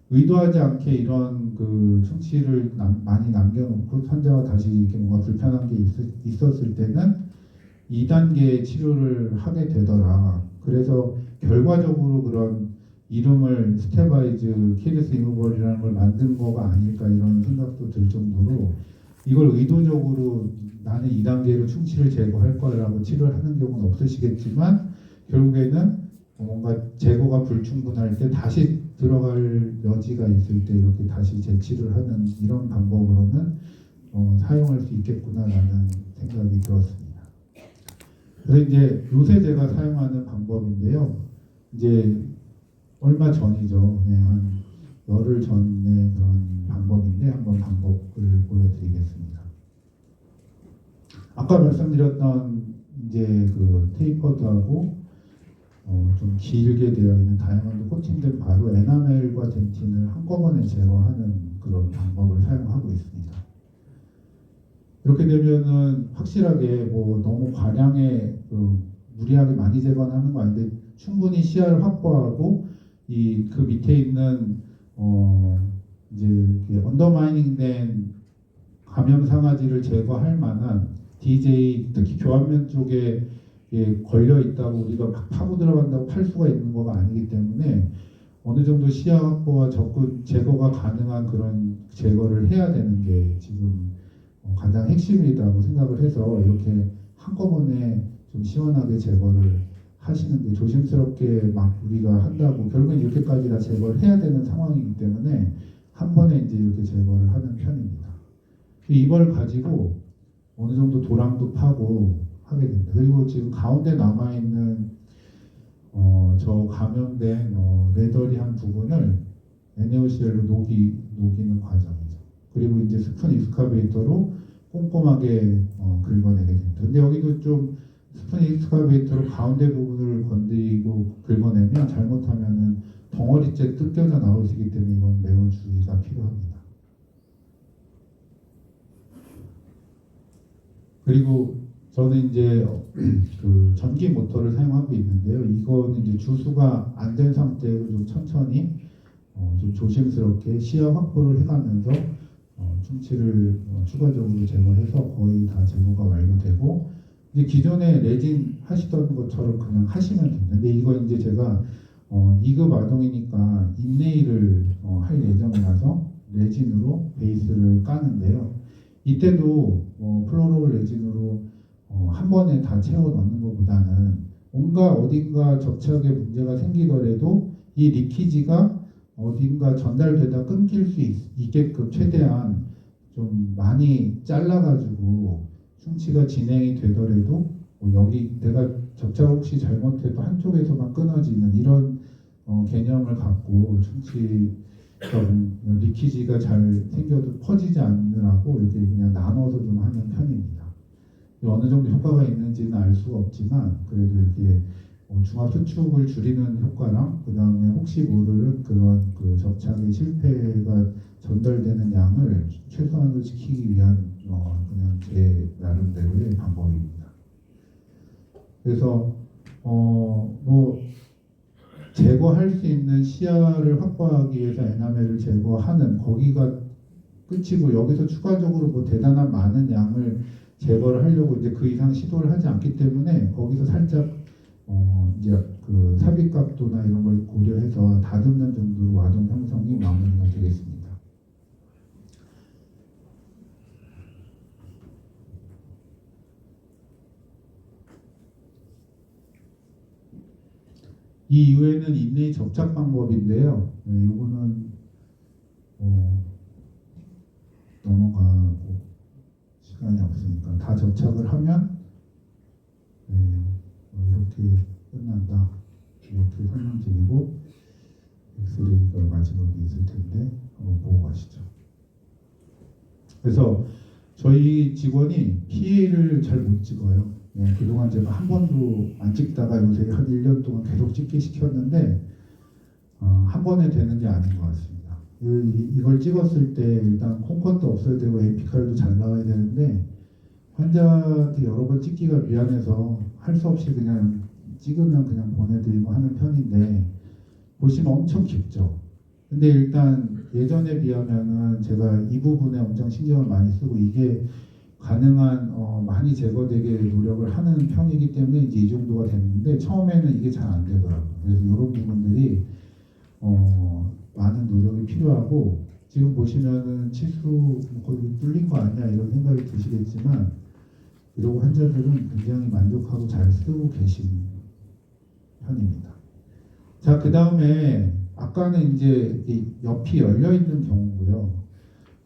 의도하지 않게 이런 그 충치를 많이 남겨놓고 환자가 다시 이렇게 뭔가 불편한 게 있었을 때는 2단계 치료를 하게 되더라. 그래서 결과적으로 그런 이름을 스테바이즈 캐리스 리무벌이라는 걸 만든 거가 아닐까 이런 생각도 들 정도로 이걸 의도적으로 나는 2단계로 충치를 제거할 거라고 치료를 하는 경우는 없으시겠지만 결국에는 뭔가 제거가 불충분할 때 다시 들어갈 여지가 있을 때 이렇게 다시 재치를 하는 이런 방법으로는 사용할 수 있겠구나라는 생각이 들었습니다. 그래서 이제 요새 제가 사용하는 방법인데요. 이제 얼마 전이죠. 네, 한 열흘 전의 그런 방법인데 한번 방법을 보여드리겠습니다. 아까 말씀드렸던 이제 그 테이퍼드하고 좀 길게 되어 있는 다이아몬드 코팅된 바로 에나멜과 덴틴을 한꺼번에 제거하는 그런 방법을 사용하고 있습니다. 이렇게 되면은 확실하게 뭐 너무 과량의 무리하게 많이 제거하는 거 아닌데 충분히 시야를 확보하고 그 밑에 있는 이제 언더마이닝된 감염 상아지를 제거할 만한 DJ 특히 교환면 쪽에 걸려 있다고 우리가 막 파고 들어간다고 팔 수가 있는 거가 아니기 때문에 어느 정도 시야 확보와 접근 제거가 가능한 그런 제거를 해야 되는 게 지금 가장 핵심이라고 생각을 해서 이렇게 한꺼번에 좀 시원하게 제거를 하시는데 조심스럽게 막 우리가 한다고 결국엔 이렇게까지 다 제거를 해야 되는 상황이기 때문에 한 번에 이제 이렇게 제거를 하는 편입니다. 이걸 가지고 어느 정도 도랑도 파고 하게 됩니다. 그리고 지금 가운데 남아있는 저 감염된 레더리한 부분을 NaOCl로 녹이는 과정이죠. 그리고 이제 스푼 익스카베이터로 꼼꼼하게 긁어내게 됩니다. 근데 여기도 좀 스푼 익스카베이터로 가운데 부분을 건드리고 긁어내면 잘못하면은 덩어리째 뜯겨져 나올 수 있기 때문에 이건 매우 주의가 필요합니다. 그리고 저는 이제 그 전기 모터를 사용하고 있는데요. 이거는 이제 주수가 안 된 상태로 좀 천천히 좀 조심스럽게 시야 확보를 해가면서 충치를 추가적으로 제거해서 거의 다 제거가 완료되고 이제 기존에 레진 하시던 것처럼 그냥 하시면 됩니다. 근데 이거 이제 제가 2급 아동이니까 인레이를 할 예정이라서 레진으로 베이스를 까는데요. 이때도 플로로 레진으로 한 번에 다 채워 넣는 것보다는 뭔가 어딘가 접착에 문제가 생기더라도 이 리키지가 어딘가 전달되다 끊길 수 있게끔 최대한 좀 많이 잘라가지고 충치가 진행이 되더라도 여기 내가 접착 혹시 잘못해도 한쪽에서만 끊어지는 이런 개념을 갖고 충치가 리키지가 잘 생겨도 퍼지지 않느라고 이렇게 그냥 나눠서 좀 하는 편입니다. 어느 정도 효과가 있는지는 알 수가 없지만 그래도 이렇게 중압 수축을 줄이는 효과랑 그 다음에 혹시 모르는 그런 그 접착의 실패가 전달되는 양을 최소한으로 지키기 위한 그냥 제 나름대로의 방법입니다. 그래서 뭐 제거할 수 있는 시야를 확보하기 위해서 에나멜을 제거하는 거기가 끝이고 여기서 추가적으로 뭐 대단한 많은 양을 제거를 하려고 이제 그 이상 시도를 하지 않기 때문에 거기서 살짝 이제 그 삽입 각도나 이런 걸 고려해서 다듬는 정도로 와동 형성이 마무리가 되겠습니다. 이 이후에는 인레이 접착 방법인데요. 이거는 넘어가고 시간이 없으니까 다 접착을 하면 이렇게 끝난다. 이렇게 설명드리고 엑스레이가 마지막에 있을 텐데 한번 보고 가시죠. 그래서 저희 직원이 PA를 잘 못 찍어요. 그동안 제가 한 번도 안 찍다가 요새 한 1년 동안 계속 찍게 시켰는데 한 번에 되는 게 아닌 것 같습니다. 이걸 찍었을 때 일단 콩컷도 없어야 되고 에피칼도 잘 나와야 되는데 환자한테 여러 번 찍기가 미안해서 할 수 없이 그냥 찍으면 그냥 보내드리고 하는 편인데 보시면 엄청 깊죠. 근데 일단 예전에 비하면은 제가 이 부분에 엄청 신경을 많이 쓰고 이게 가능한 많이 제거되게 노력을 하는 편이기 때문에 이제 이 정도가 됐는데 처음에는 이게 잘 안 되더라고요. 그래서 이런 부분들이 많은 노력이 필요하고 지금 보시면은 치수 거의 뚫린 거 아니야 이런 생각이 드시겠지만 이런 환자들은 굉장히 만족하고 잘 쓰고 계신 편입니다. 자, 그 다음에 아까는 이제 이 옆이 열려 있는 경우고요.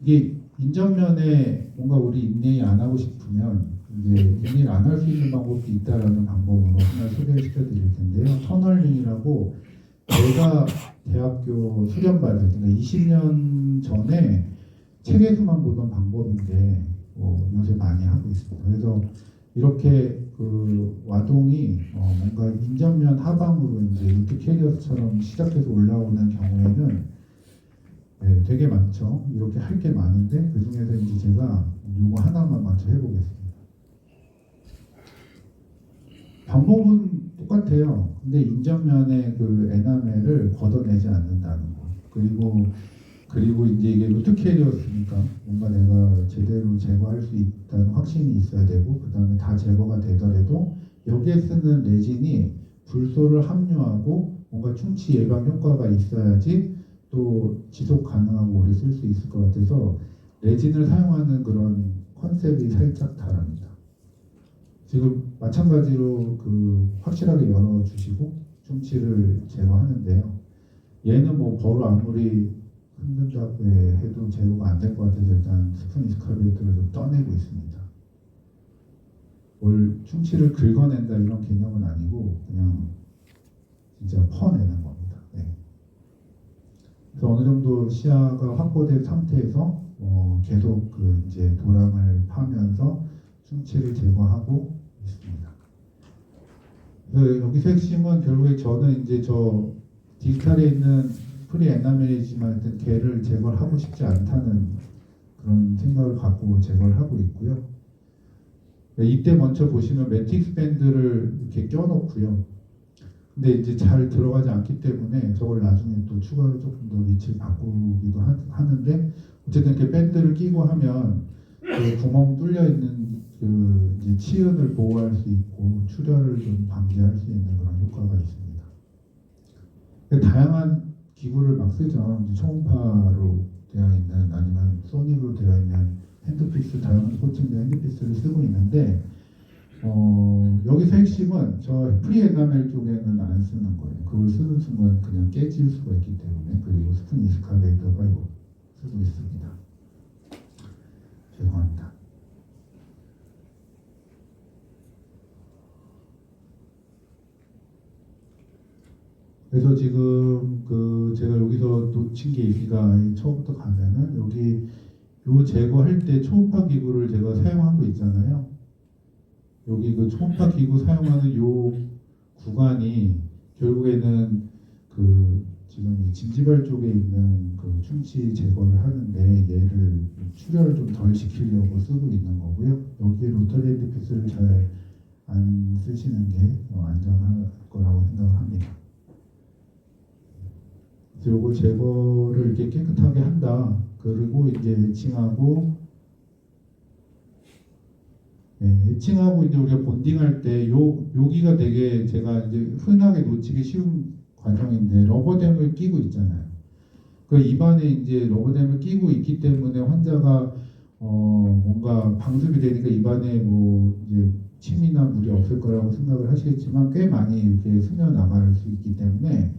이게 인전면에 뭔가 우리 인내이 안 하고 싶으면 이제 인내를 안 할 수 있는 방법도 있다라는 방법으로 하나 소개를 시켜드릴 텐데요. 터널링이라고 제가 대학교 수련받을 그러니까 20년 전에 책에서만 보던 방법인데 요새 많이 하고 있습니다. 그래서 이렇게 그 와동이 뭔가 인전면 하방으로 이제 루트 캐리어스처럼 시작해서 올라오는 경우에는 네, 되게 많죠. 이렇게 할 게 많은데 그 중에서 이제 제가 요거 하나만 먼저 해보겠습니다. 방법은 똑같아요. 근데 인전면의 그 에나멜을 걷어내지 않는다는 거. 그리고 이제 이게 루트 캐리어스니까 뭔가 내가 제대로 제거할 수 있다는 확신이 있어야 되고 그 다음에 다 제거가 되더라도 여기에 쓰는 레진이 불소를 함유하고 뭔가 충치 예방 효과가 있어야지 또 지속 가능하고 오래 쓸 수 있을 것 같아서 레진을 사용하는 그런 컨셉이 살짝 다릅니다. 지금 마찬가지로 그 확실하게 열어주시고 충치를 제거하는데요. 얘는 뭐 버로 아무리 흔든다고 해도 제거가 안 될 것 같아서 일단 스푼 이스카비오트를 좀 떠내고 있습니다. 뭘 충치를 긁어낸다 이런 개념은 아니고 그냥 진짜 퍼내는 겁니다. 네. 그래서 어느 정도 시야가 확보된 상태에서 계속 그 이제 도랑을 파면서 충치를 제거하고 있습니다. 그래서 여기서 핵심은 결국에 저는 이제 저 디지털에 있는 프리 에나멜이지만 일단 걔를 제거를 하고 싶지 않다는 그런 생각을 갖고 제거를 하고 있고요. 이때 먼저 보시면 매틱스 밴드를 이렇게 껴놓고요. 근데 이제 잘 들어가지 않기 때문에 저걸 나중에 또 추가로 조금 더 위치를 바꾸기도 하는데 어쨌든 이렇게 밴드를 끼고 하면 그 구멍 뚫려 있는 그 이제 치은을 보호할 수 있고 출혈을 좀 방지할 수 있는 그런 효과가 있습니다. 다양한 기구를 막 쓰죠. 이제 초음파로 되어 있는 아니면 소닉으로 되어 있는 핸드피스 다양한 코팅된 핸드피스를 쓰고 있는데 여기서 핵심은 저 프리 에나멜 쪽에는 안 쓰는 거예요. 그걸 쓰는 순간 그냥 깨질 수가 있기 때문에 그리고 스푼 이스카베이터가 이거 쓰고 있습니다. 죄송합니다. 그래서 지금 그 제가 여기서 놓친 게 있으니까 처음부터 가면은 여기 요 제거할 때 초음파 기구를 제가 사용하고 있잖아요. 여기 그 초음파 기구 사용하는 요 구간이 결국에는 그 지금 이 진지발 쪽에 있는 그 충치 제거를 하는데 얘를 출혈을 좀 덜 시키려고 쓰고 있는 거고요. 여기에 로터리 핸드피스를 잘 안 쓰시는 게 안전할 거라고 생각을 합니다. 그래서 요거 제거를 이렇게 깨끗하게 한다. 그리고 이제 애칭하고 애칭하고 이제 우리가 본딩할 때 여기가 되게 제가 이제 흔하게 놓치기 쉬운 과정인데 러버댐을 끼고 있잖아요. 그 입안에 이제 러버댐을 끼고 있기 때문에 환자가 뭔가 방습이 되니까 입안에 뭐 이제 침이나 물이 없을 거라고 생각을 하시겠지만 꽤 많이 이렇게 스며 나갈 수 있기 때문에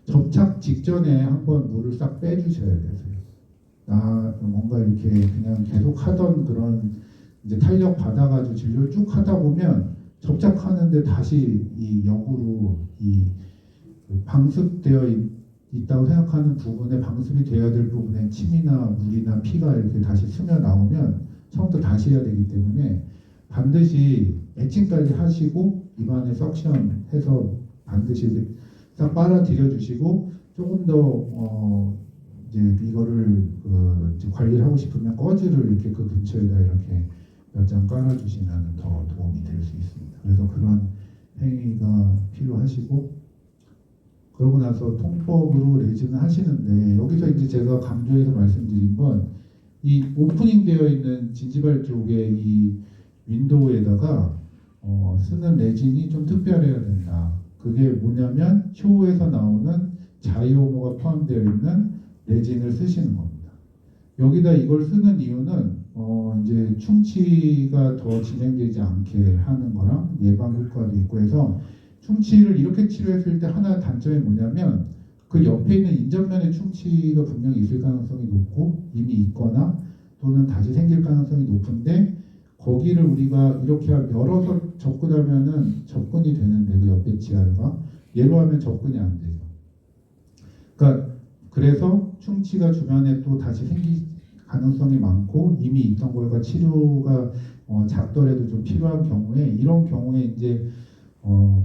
접착 직전에 한번 물을 싹 빼주셔야 되세요. 뭔가 이렇게 그냥 계속 하던 그런 이제 탄력 받아가지고 진료를 쭉 하다 보면 접착하는데 다시 이 역으로 이 방습되어 있다고 생각하는 부분에 방습이 되어야 될 부분에 침이나 물이나 피가 이렇게 다시 스며 나오면 처음부터 다시 해야 되기 때문에 반드시 애칭까지 하시고 입안에 석션해서 반드시 딱 빨아들여 주시고 조금 더 이제 이거를 이제 관리를 하고 싶으면 꺼즈를 이렇게 그 근처에다 이렇게 몇 장 깔아주시면 더 도움이 될 수 있습니다. 그래서 그런 행위가 필요하시고 그러고 나서 통법으로 레진을 하시는데 여기서 이제 제가 강조해서 말씀드린 건 이 오프닝 되어 있는 진지발 쪽에 이 윈도우에다가 쓰는 레진이 좀 특별해야 된다. 그게 뭐냐면 효에서 나오는 자이오모가 포함되어 있는 레진을 쓰시는 겁니다. 여기다 이걸 쓰는 이유는 이제 충치가 더 진행되지 않게 하는 거랑 예방 효과도 있고 해서 충치를 이렇게 치료했을 때 하나 단점이 뭐냐면 그 옆에 있는 인접면에 충치가 분명히 있을 가능성이 높고 이미 있거나 또는 다시 생길 가능성이 높은데 거기를 우리가 이렇게 열어서 접근하면은 접근이 되는데 그 옆에 치아가 얘로 하면 접근이 안 되죠. 그러니까 그래서 충치가 주변에 또 다시 생길 가능성이 많고 이미 있던 걸과 치료가 작더라도 좀 필요한 경우에 이런 경우에 이제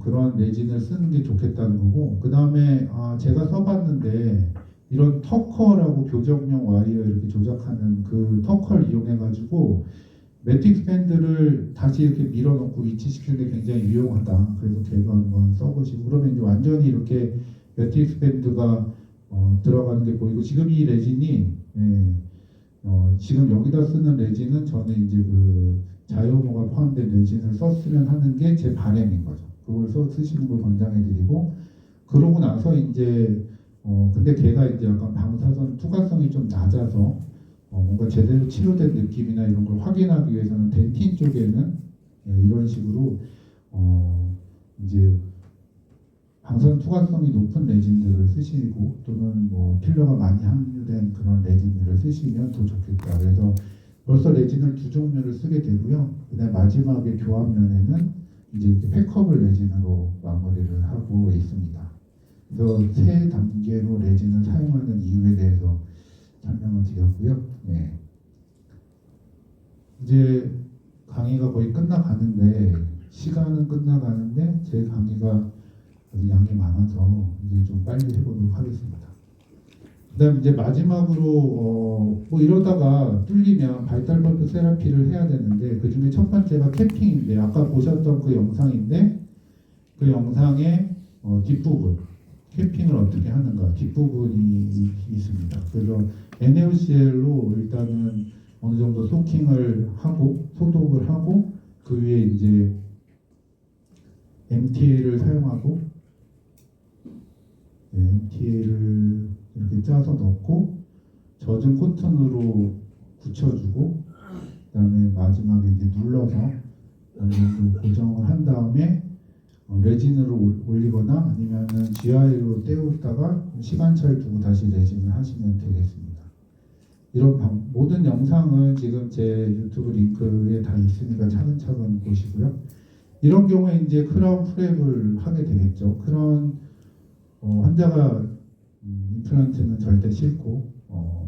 그런 레진을 쓰는 게 좋겠다는 거고 그 다음에 제가 써봤는데 이런 터커라고 교정용 와이어 이렇게 조작하는 그 터커를 이용해 가지고 매틱스 밴드를 다시 이렇게 밀어넣고 위치시키는 게 굉장히 유용하다. 그래서 걔도 한번 써보시고 그러면 이제 완전히 이렇게 매틱스 밴드가 들어가는 게 보이고 지금 이 레진이 지금 여기다 쓰는 레진은 저는 이제 그 자이오모가 포함된 레진을 썼으면 하는 게 제 바람인 거죠. 그걸 쓰시는 걸 권장해드리고 그러고 나서 이제 근데 걔가 이제 약간 방사선 투과성이 좀 낮아서 뭔가 제대로 치료된 느낌이나 이런 걸 확인하기 위해서는 덴틴 쪽에는 이런 식으로 이제 방사선 투과성이 높은 레진들을 쓰시고 또는 뭐 필러가 많이 함유된 그런 레진들을 쓰시면 더 좋겠다. 그래서 벌써 레진을 두 종류를 쓰게 되고요. 그다음 마지막에 교환면에는 이제 이렇게 팩커블 레진으로 마무리를 하고 있습니다. 그래서 세 단계로 레진을 사용하는 이유에 대해서 설명을 드렸고요. 네. 이제 강의가 거의 끝나가는데 시간은 끝나가는데 제 강의가 아주 양이 많아서 이제 좀 빨리 해보도록 하겠습니다. 그다음 이제 마지막으로 뭐 이러다가 뚫리면 바이탈 펄프 세라피를 해야 되는데 그 중에 첫 번째가 캐핑인데 아까 보셨던 그 영상인데 그 영상의 뒷부분 캐핑을 어떻게 하는가 뒷부분이 있습니다. 그래서 NaOCl로 일단은 어느 정도 소킹을 하고 소독을 하고 그 위에 이제 MTA를 사용하고 MTA를 이렇게 짜서 넣고 젖은 코튼으로 붙여주고 그다음에 마지막에 이제 눌러서 어느 정도 고정을 한 다음에 레진으로 올리거나 아니면은 GI로 때우다가 시간차를 두고 다시 레진을 하시면 되겠습니다. 이런 모든 영상은 지금 제 유튜브 링크에 다 있으니까 차근차근 보시고요. 이런 경우에 이제 크라운 프랩을 하게 되겠죠. 크라운 환자가 임플란트는 절대 싫고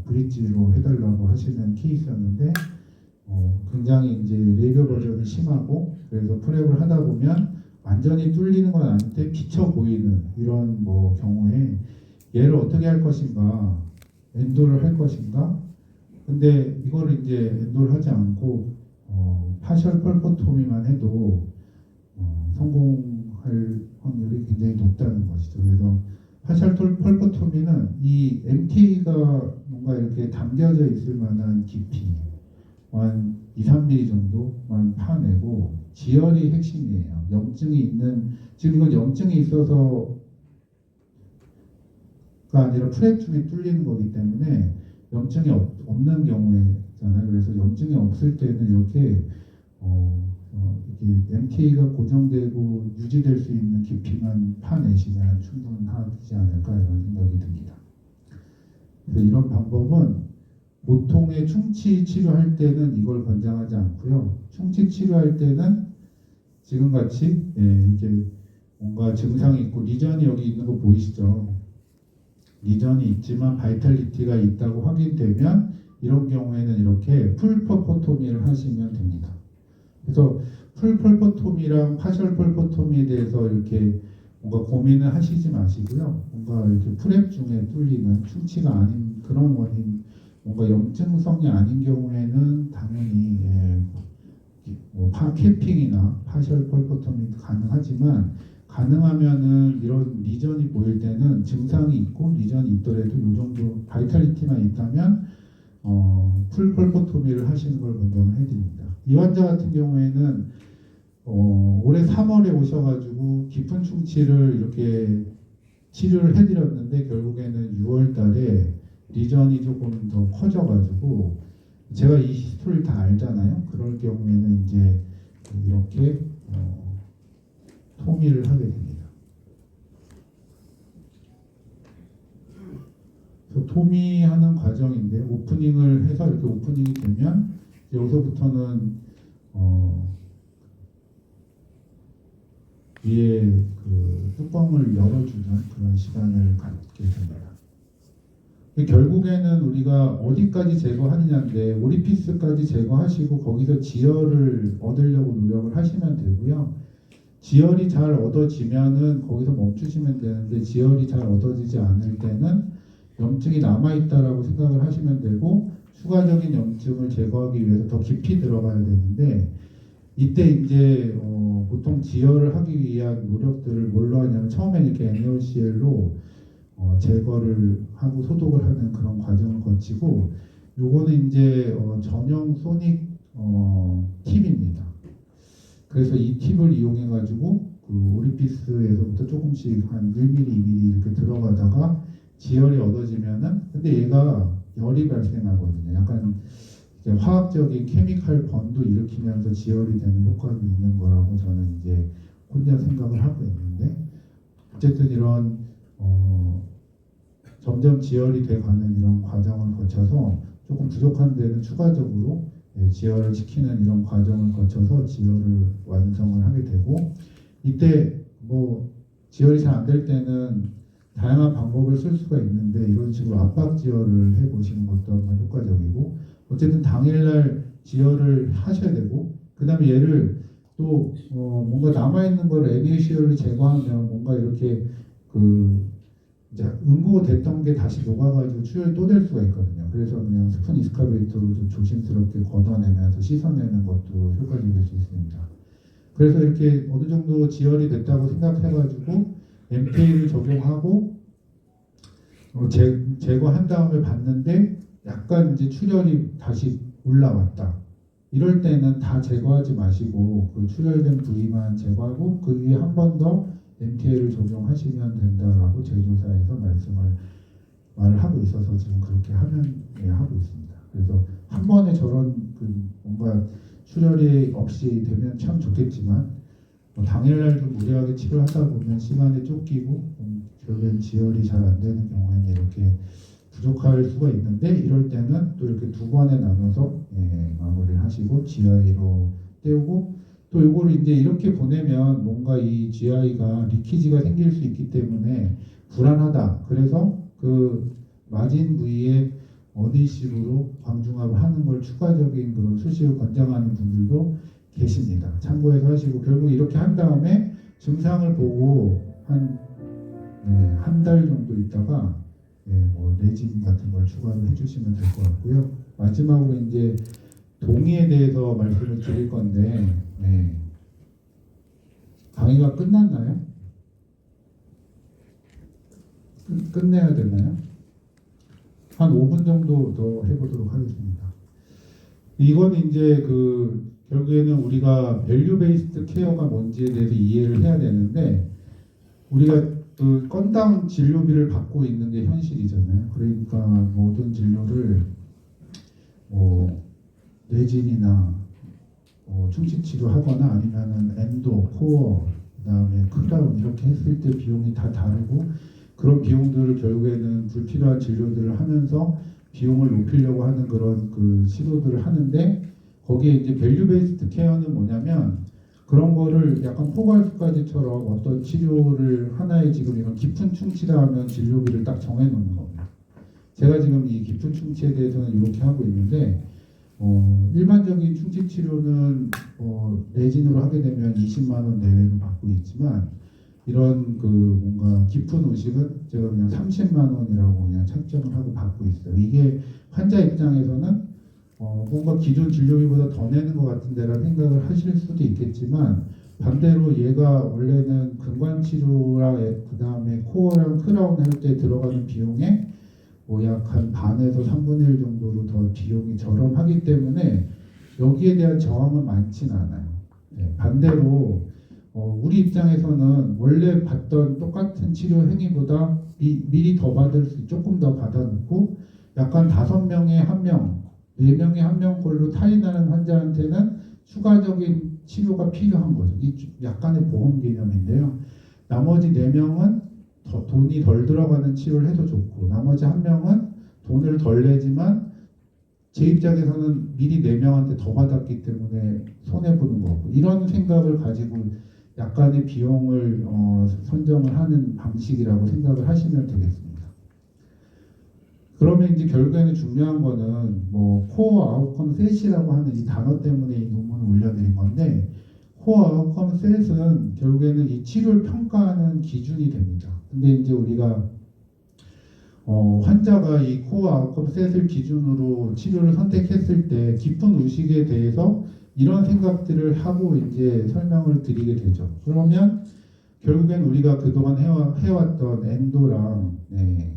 브릿지로 해달라고 하시는 케이스였는데 굉장히 이제 레이저 버전이 심하고 그래서 프랩을 하다 보면 완전히 뚫리는 건 아닌데 비쳐 보이는 이런 뭐 경우에 얘를 어떻게 할 것인가 엔도를 할 것인가 근데 이거를 이제 엔도를 하지 않고 파셜 펄포토미만 해도 성공할 확률이 굉장히 높다는 것이죠. 그래서 파셜 펄포토미는 이 MTA가 뭔가 이렇게 담겨져 있을 만한 깊이 한 2, 3mm 정도만 파내고 지혈이 핵심이에요. 염증이 있는 지금 이건 염증이 있어서가 아니라 프랩 중에 뚫리는 거기 때문에 염증이 없는 경우에잖아요. 그래서 염증이 없을 때는 이렇게 이렇게 MTA가 고정되고 유지될 수 있는 깊이만 파내시면 충분하지 않을까 이런 생각이 듭니다. 그래서 이런 방법은 보통의 충치 치료할 때는 이걸 권장하지 않고요. 충치 치료할 때는 지금같이 이렇게 뭔가 증상이 있고 리전이 여기 있는 거 보이시죠? 리전이 있지만 바이탈리티가 있다고 확인되면 이런 경우에는 이렇게 풀 펄포토미를 하시면 됩니다. 그래서 풀 펄포토미랑 파셜 펄포토미에 대해서 이렇게 뭔가 고민을 하시지 마시고요. 뭔가 이렇게 프랩 중에 뚫리는 충치가 아닌 그런 원인, 뭔가 염증성이 아닌 경우에는 당연히 뭐 캐핑이나 파셜 펄포토미도 가능하지만 가능하면은 이런 리전이 보일 때는 증상이 있고 리전이 있더라도 이 정도 바이탈리티만 있다면 풀 펄포토미를 하시는 걸 권장을 해드립니다. 이 환자 같은 경우에는 올해 3월에 오셔가지고 깊은 충치를 이렇게 치료를 해드렸는데 결국에는 6월 달에 리전이 조금 더 커져가지고 제가 이 히스토리를 다 알잖아요. 그럴 경우에는 이제 이렇게 토미를 하게 됩니다. 그래서 토미하는 과정인데 오프닝을 해서 이렇게 오프닝이 되면 이제 여기서부터는 위에 그 뚜껑을 열어주는 그런 시간을 갖게 됩니다. 결국에는 우리가 어디까지 제거하느냐인데 오리피스까지 제거하시고 거기서 지혈을 얻으려고 노력을 하시면 되고요. 지혈이 잘 얻어지면은 거기서 멈추시면 되는데 지혈이 잘 얻어지지 않을 때는 염증이 남아있다라고 생각을 하시면 되고 추가적인 염증을 제거하기 위해서 더 깊이 들어가야 되는데 이때 이제 보통 지혈을 하기 위한 노력들을 뭘로 하냐면 처음에 이렇게 NaOCl로 제거를 하고 소독을 하는 그런 과정을 거치고 요거는 이제 전용 소닉 팁입니다. 그래서 이 팁을 이용해 가지고 그 오리피스에서부터 조금씩 한 1mm, 2mm 이렇게 들어가다가 지혈이 얻어지면은 근데 얘가 열이 발생하거든요. 약간 이제 화학적인 케미칼 번도 일으키면서 지혈이 되는 효과도 있는 거라고 저는 이제 혼자 생각을 하고 있는데 어쨌든 이런 점점 지혈이 돼가는 이런 과정을 거쳐서 조금 부족한 데는 추가적으로 지혈을 시키는 이런 과정을 거쳐서 지혈을 완성을 하게 되고 이때 뭐 지혈이 잘 안 될 때는 다양한 방법을 쓸 수가 있는데 이런 식으로 압박 지혈을 해보시는 것도 한번 효과적이고 어쨌든 당일날 지혈을 하셔야 되고 그 다음에 얘를 또 뭔가 남아있는 걸 NaCl로 제거하면 뭔가 이렇게 그 이제 응고됐던 게 다시 녹아가지고 출혈이 또 될 수가 있거든요. 그래서 그냥 스푼 이스카베이터로 좀 조심스럽게 걷어내면서 씻어내는 것도 효과적일 수 있습니다. 그래서 이렇게 어느 정도 지혈이 됐다고 생각해가지고 MTA를 적용하고 제거한 다음에 봤는데 약간 이제 출혈이 다시 올라왔다. 이럴 때는 다 제거하지 마시고 그 출혈된 부위만 제거하고 그 위에 한 번 더 MTA를 적용하시면 된다라고 제조사에서 말을 하고 있어서 지금 그렇게 하면 하고 있습니다. 그래서 한 번에 저런 그 뭔가 출혈이 없이 되면 참 좋겠지만 당일날 좀 무리하게 치료하다 보면 시간에 쫓기고 결국엔 지혈이 잘 안 되는 경우에는 이렇게 부족할 수가 있는데 이럴 때는 또 이렇게 두 번에 나눠서 마무리를 하시고 GI로 때우고 또 이거를 이제 이렇게 보내면 뭔가 이 GI가 리키지가 생길 수 있기 때문에 불안하다. 그래서 그 마진 부위에 어디식으로 방중압을 하는 걸 추가적인 그런 수식을 권장하는 분들도 계십니다. 참고해서 하시고 결국 이렇게 한 다음에 증상을 보고 한 달 정도 있다가 뭐 레진 같은 걸 추가를 해주시면 될 것 같고요. 마지막으로 이제 동의에 대해서 말씀을 드릴 건데 강의가 끝났나요? 끝내야 되나요? 한 5분 정도 더 해보도록 하겠습니다. 이건 이제 그 결국에는 우리가 밸류 베이스드 케어가 뭔지에 대해서 이해를 해야 되는데 우리가 그 건당 진료비를 받고 있는 게 현실이잖아요. 그러니까 모든 진료를 뭐 뇌진이나 충치 치료하거나 아니면은 엔도, 코어, 그다음에 크라운 이렇게 했을 때 비용이 다 다르고 그런 비용들을 결국에는 불필요한 진료들을 하면서 비용을 높이려고 하는 그런 그 시도들을 하는데 거기에 이제 밸류 베이스드 케어는 뭐냐면 그런 거를 약간 포괄수까지처럼 어떤 치료를 하나의 지금 이런 깊은 충치다 하면 진료비를 딱 정해놓는 겁니다. 제가 지금 이 깊은 충치에 대해서는 이렇게 하고 있는데 일반적인 충치 치료는 레진으로 하게 되면 20만 원 내외로 받고 있지만 이런 그 뭔가 깊은 의식은 제가 그냥 30만 원이라고 그냥 책정을 하고 받고 있어요. 이게 환자 입장에서는 뭔가 기존 진료비보다 더 내는 것 같은데라는 생각을 하실 수도 있겠지만 반대로 얘가 원래는 근관 치료랑 그 다음에 코어랑 크라운 할 때 들어가는 비용에 약 한 반에서 3분의 1 정도로 더 비용이 저렴하기 때문에 여기에 대한 저항은 많지는 않아요. 반대로 우리 입장에서는 원래 받던 똑같은 치료 행위보다 미리 더 받을 수 조금 더 받아놓고 약간 5명에 1명, 4명에 1명 꼴로 타인하는 환자한테는 추가적인 치료가 필요한 거죠. 이 약간의 보험 개념인데요. 나머지 4명은 돈이 덜 들어가는 치료를 해도 좋고, 나머지 1명은 돈을 덜 내지만 제 입장에서는 미리 4명한테 더 받았기 때문에 손해보는 거고, 이런 생각을 가지고 약간의 비용을 선정을 하는 방식이라고 생각을 하시면 되겠습니다. 그러면 이제 결국에는 중요한 거는 뭐 코어 아웃컴 셋이라고 하는 이 단어 때문에 이 논문을 올려드린 건데, 코어 아웃컴 셋은 결국에는 이 치료를 평가하는 기준이 됩니다. 근데 이제 우리가 환자가 이 코어 아웃컴 셋을 기준으로 치료를 선택했을 때 깊은 의식에 대해서 이런 생각들을 하고 이제 설명을 드리게 되죠. 그러면 결국엔 우리가 그동안 해왔던 엔도랑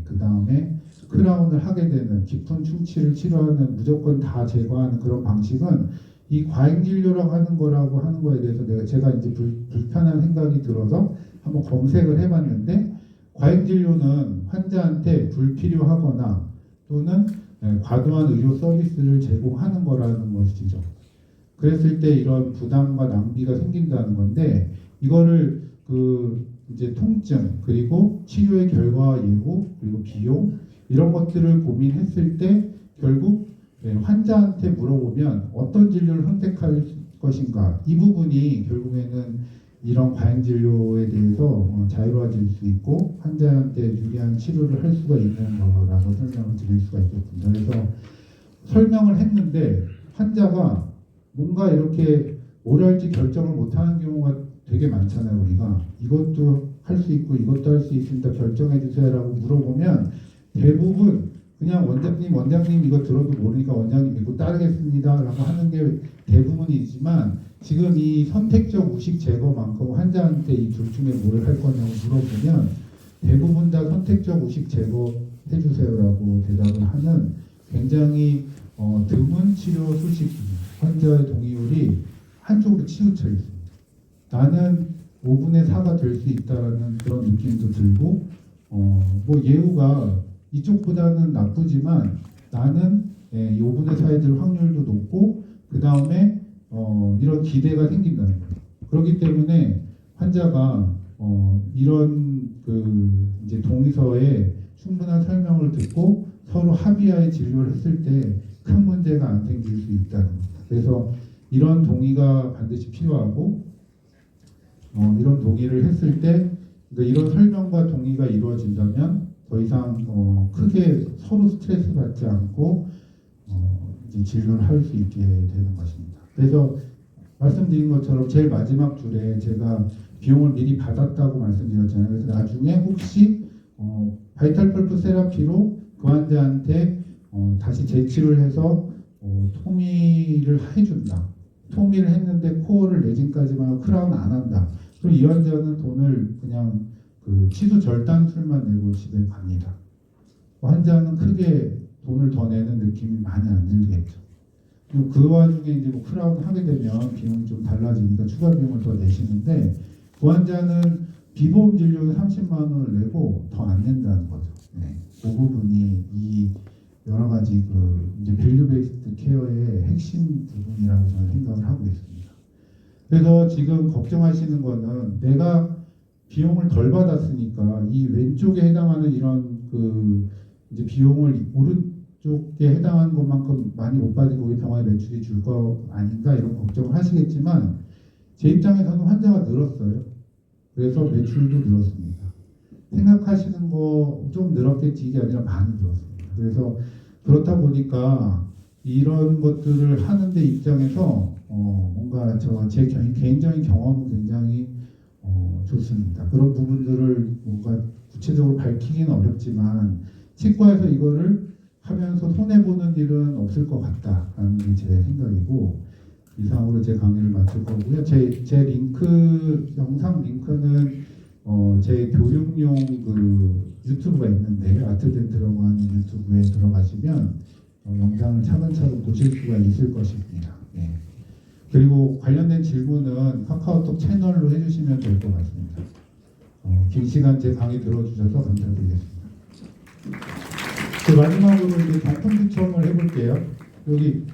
그 다음에 크라운을 하게 되는 깊은 충치를 치료하는 무조건 다 제거하는 그런 방식은 이 과잉 진료라고 하는 거라고 하는 거에 대해서 제가 이제 불편한 생각이 들어서 한번 검색을 해봤는데, 과잉 진료는 환자한테 불필요하거나 또는 과도한 의료 서비스를 제공하는 거라는 것이죠. 그랬을 때 이런 부담과 낭비가 생긴다는 건데, 이거를 이제 통증 그리고 치료의 결과 예고 그리고 비용 이런 것들을 고민했을 때 결국 환자한테 물어보면 어떤 진료를 선택할 것인가, 이 부분이 결국에는 이런 과잉 진료에 대해서 자유로워질 수 있고 환자한테 유리한 치료를 할 수가 있는 거라고 설명을 드릴 수가 있겠습니다. 그래서 설명을 했는데 환자가 뭔가 이렇게 뭘 할지 결정을 못하는 경우가 되게 많잖아요. 우리가 이것도 할 수 있고 이것도 할 수 있으니까 결정해 주세요라고 물어보면 대부분 그냥 원장님 이거 들어도 모르니까 원장님 믿고 따르겠습니다라고 하는 게 대부분이지만, 지금 이 선택적 의식 제거만큼 환자한테 이 둘 중에 뭘 할 거냐고 물어보면 대부분 다 선택적 의식 제거해 주세요라고 대답을 하는 굉장히 드문 치료 수식입니다. 환자의 동의율이 한쪽으로 치우쳐 있습니다. 나는 5분의 4가 될 수 있다라는 그런 느낌도 들고, 뭐 예후가 이쪽보다는 나쁘지만 나는 5분의 4에 들 확률도 높고, 그 다음에 이런 기대가 생긴다는 거예요. 그렇기 때문에 환자가 이런 이제 동의서에 충분한 설명을 듣고 서로 합의하에 진료를 했을 때 큰 문제가 안 생길 수 있다는 겁니다. 그래서 이런 동의가 반드시 필요하고, 이런 동의를 했을 때 그러니까 이런 설명과 동의가 이루어진다면 더 이상 크게 서로 스트레스 받지 않고 이제 진료를 할 수 있게 되는 것입니다. 그래서 말씀드린 것처럼 제일 마지막 줄에 제가 비용을 미리 받았다고 말씀드렸잖아요. 그래서 나중에 혹시 바이탈 펄프 세라피로 그 환자한테 다시 재치료를 해서 토미를 해준다. 토미를 했는데 코어를 레진까지만 하고 크라운 안 한다. 그럼 이 환자는 돈을 그냥 치수 절단술만 내고 집에 갑니다. 환자는 크게 돈을 더 내는 느낌이 많이 안 들겠죠. 그리고 그 와중에 이제 뭐 크라운 하게 되면 비용이 좀 달라지니까 추가 비용을 더 내시는데, 그 환자는 비보험 진료에 30만 원을 내고 더 안 낸다는 거죠. 그 부분이 이 여러 가지 이제 밸류 베이스드 케어의 핵심 부분이라고 저는 생각을 하고 있습니다. 그래서 지금 걱정하시는 거는 내가 비용을 덜 받았으니까 이 왼쪽에 해당하는 이런 이제 비용을 오른쪽에 해당하는 것만큼 많이 못 받으니까 우리 병원에 매출이 줄 거 아닌가 이런 걱정을 하시겠지만, 제 입장에서는 환자가 늘었어요. 그래서 매출도 늘었습니다. 생각하시는 거 좀 늘었겠지 이게 아니라 많이 늘었습니다. 그래서 그렇다 보니까 이런 것들을 하는데 입장에서 뭔가 제 개인적인 경험은 굉장히 좋습니다. 그런 부분들을 뭔가 구체적으로 밝히기는 어렵지만 치과에서 이거를 하면서 손해보는 일은 없을 것 같다라는 게 제 생각이고, 이상으로 제 강의를 마칠 거고요. 제 링크, 영상 링크는 제 교육용 유튜브가 있는데 아트덴트라고 하는 유튜브에 들어가시면 영상을 차근차근 보실 수가 있을 것입니다. 네. 그리고 관련된 질문은 카카오톡 채널로 해주시면 될 것 같습니다. 긴 시간 제 강의 들어주셔서 감사드리겠습니다. 마지막으로 이제 경품 추첨을 해볼게요. 여기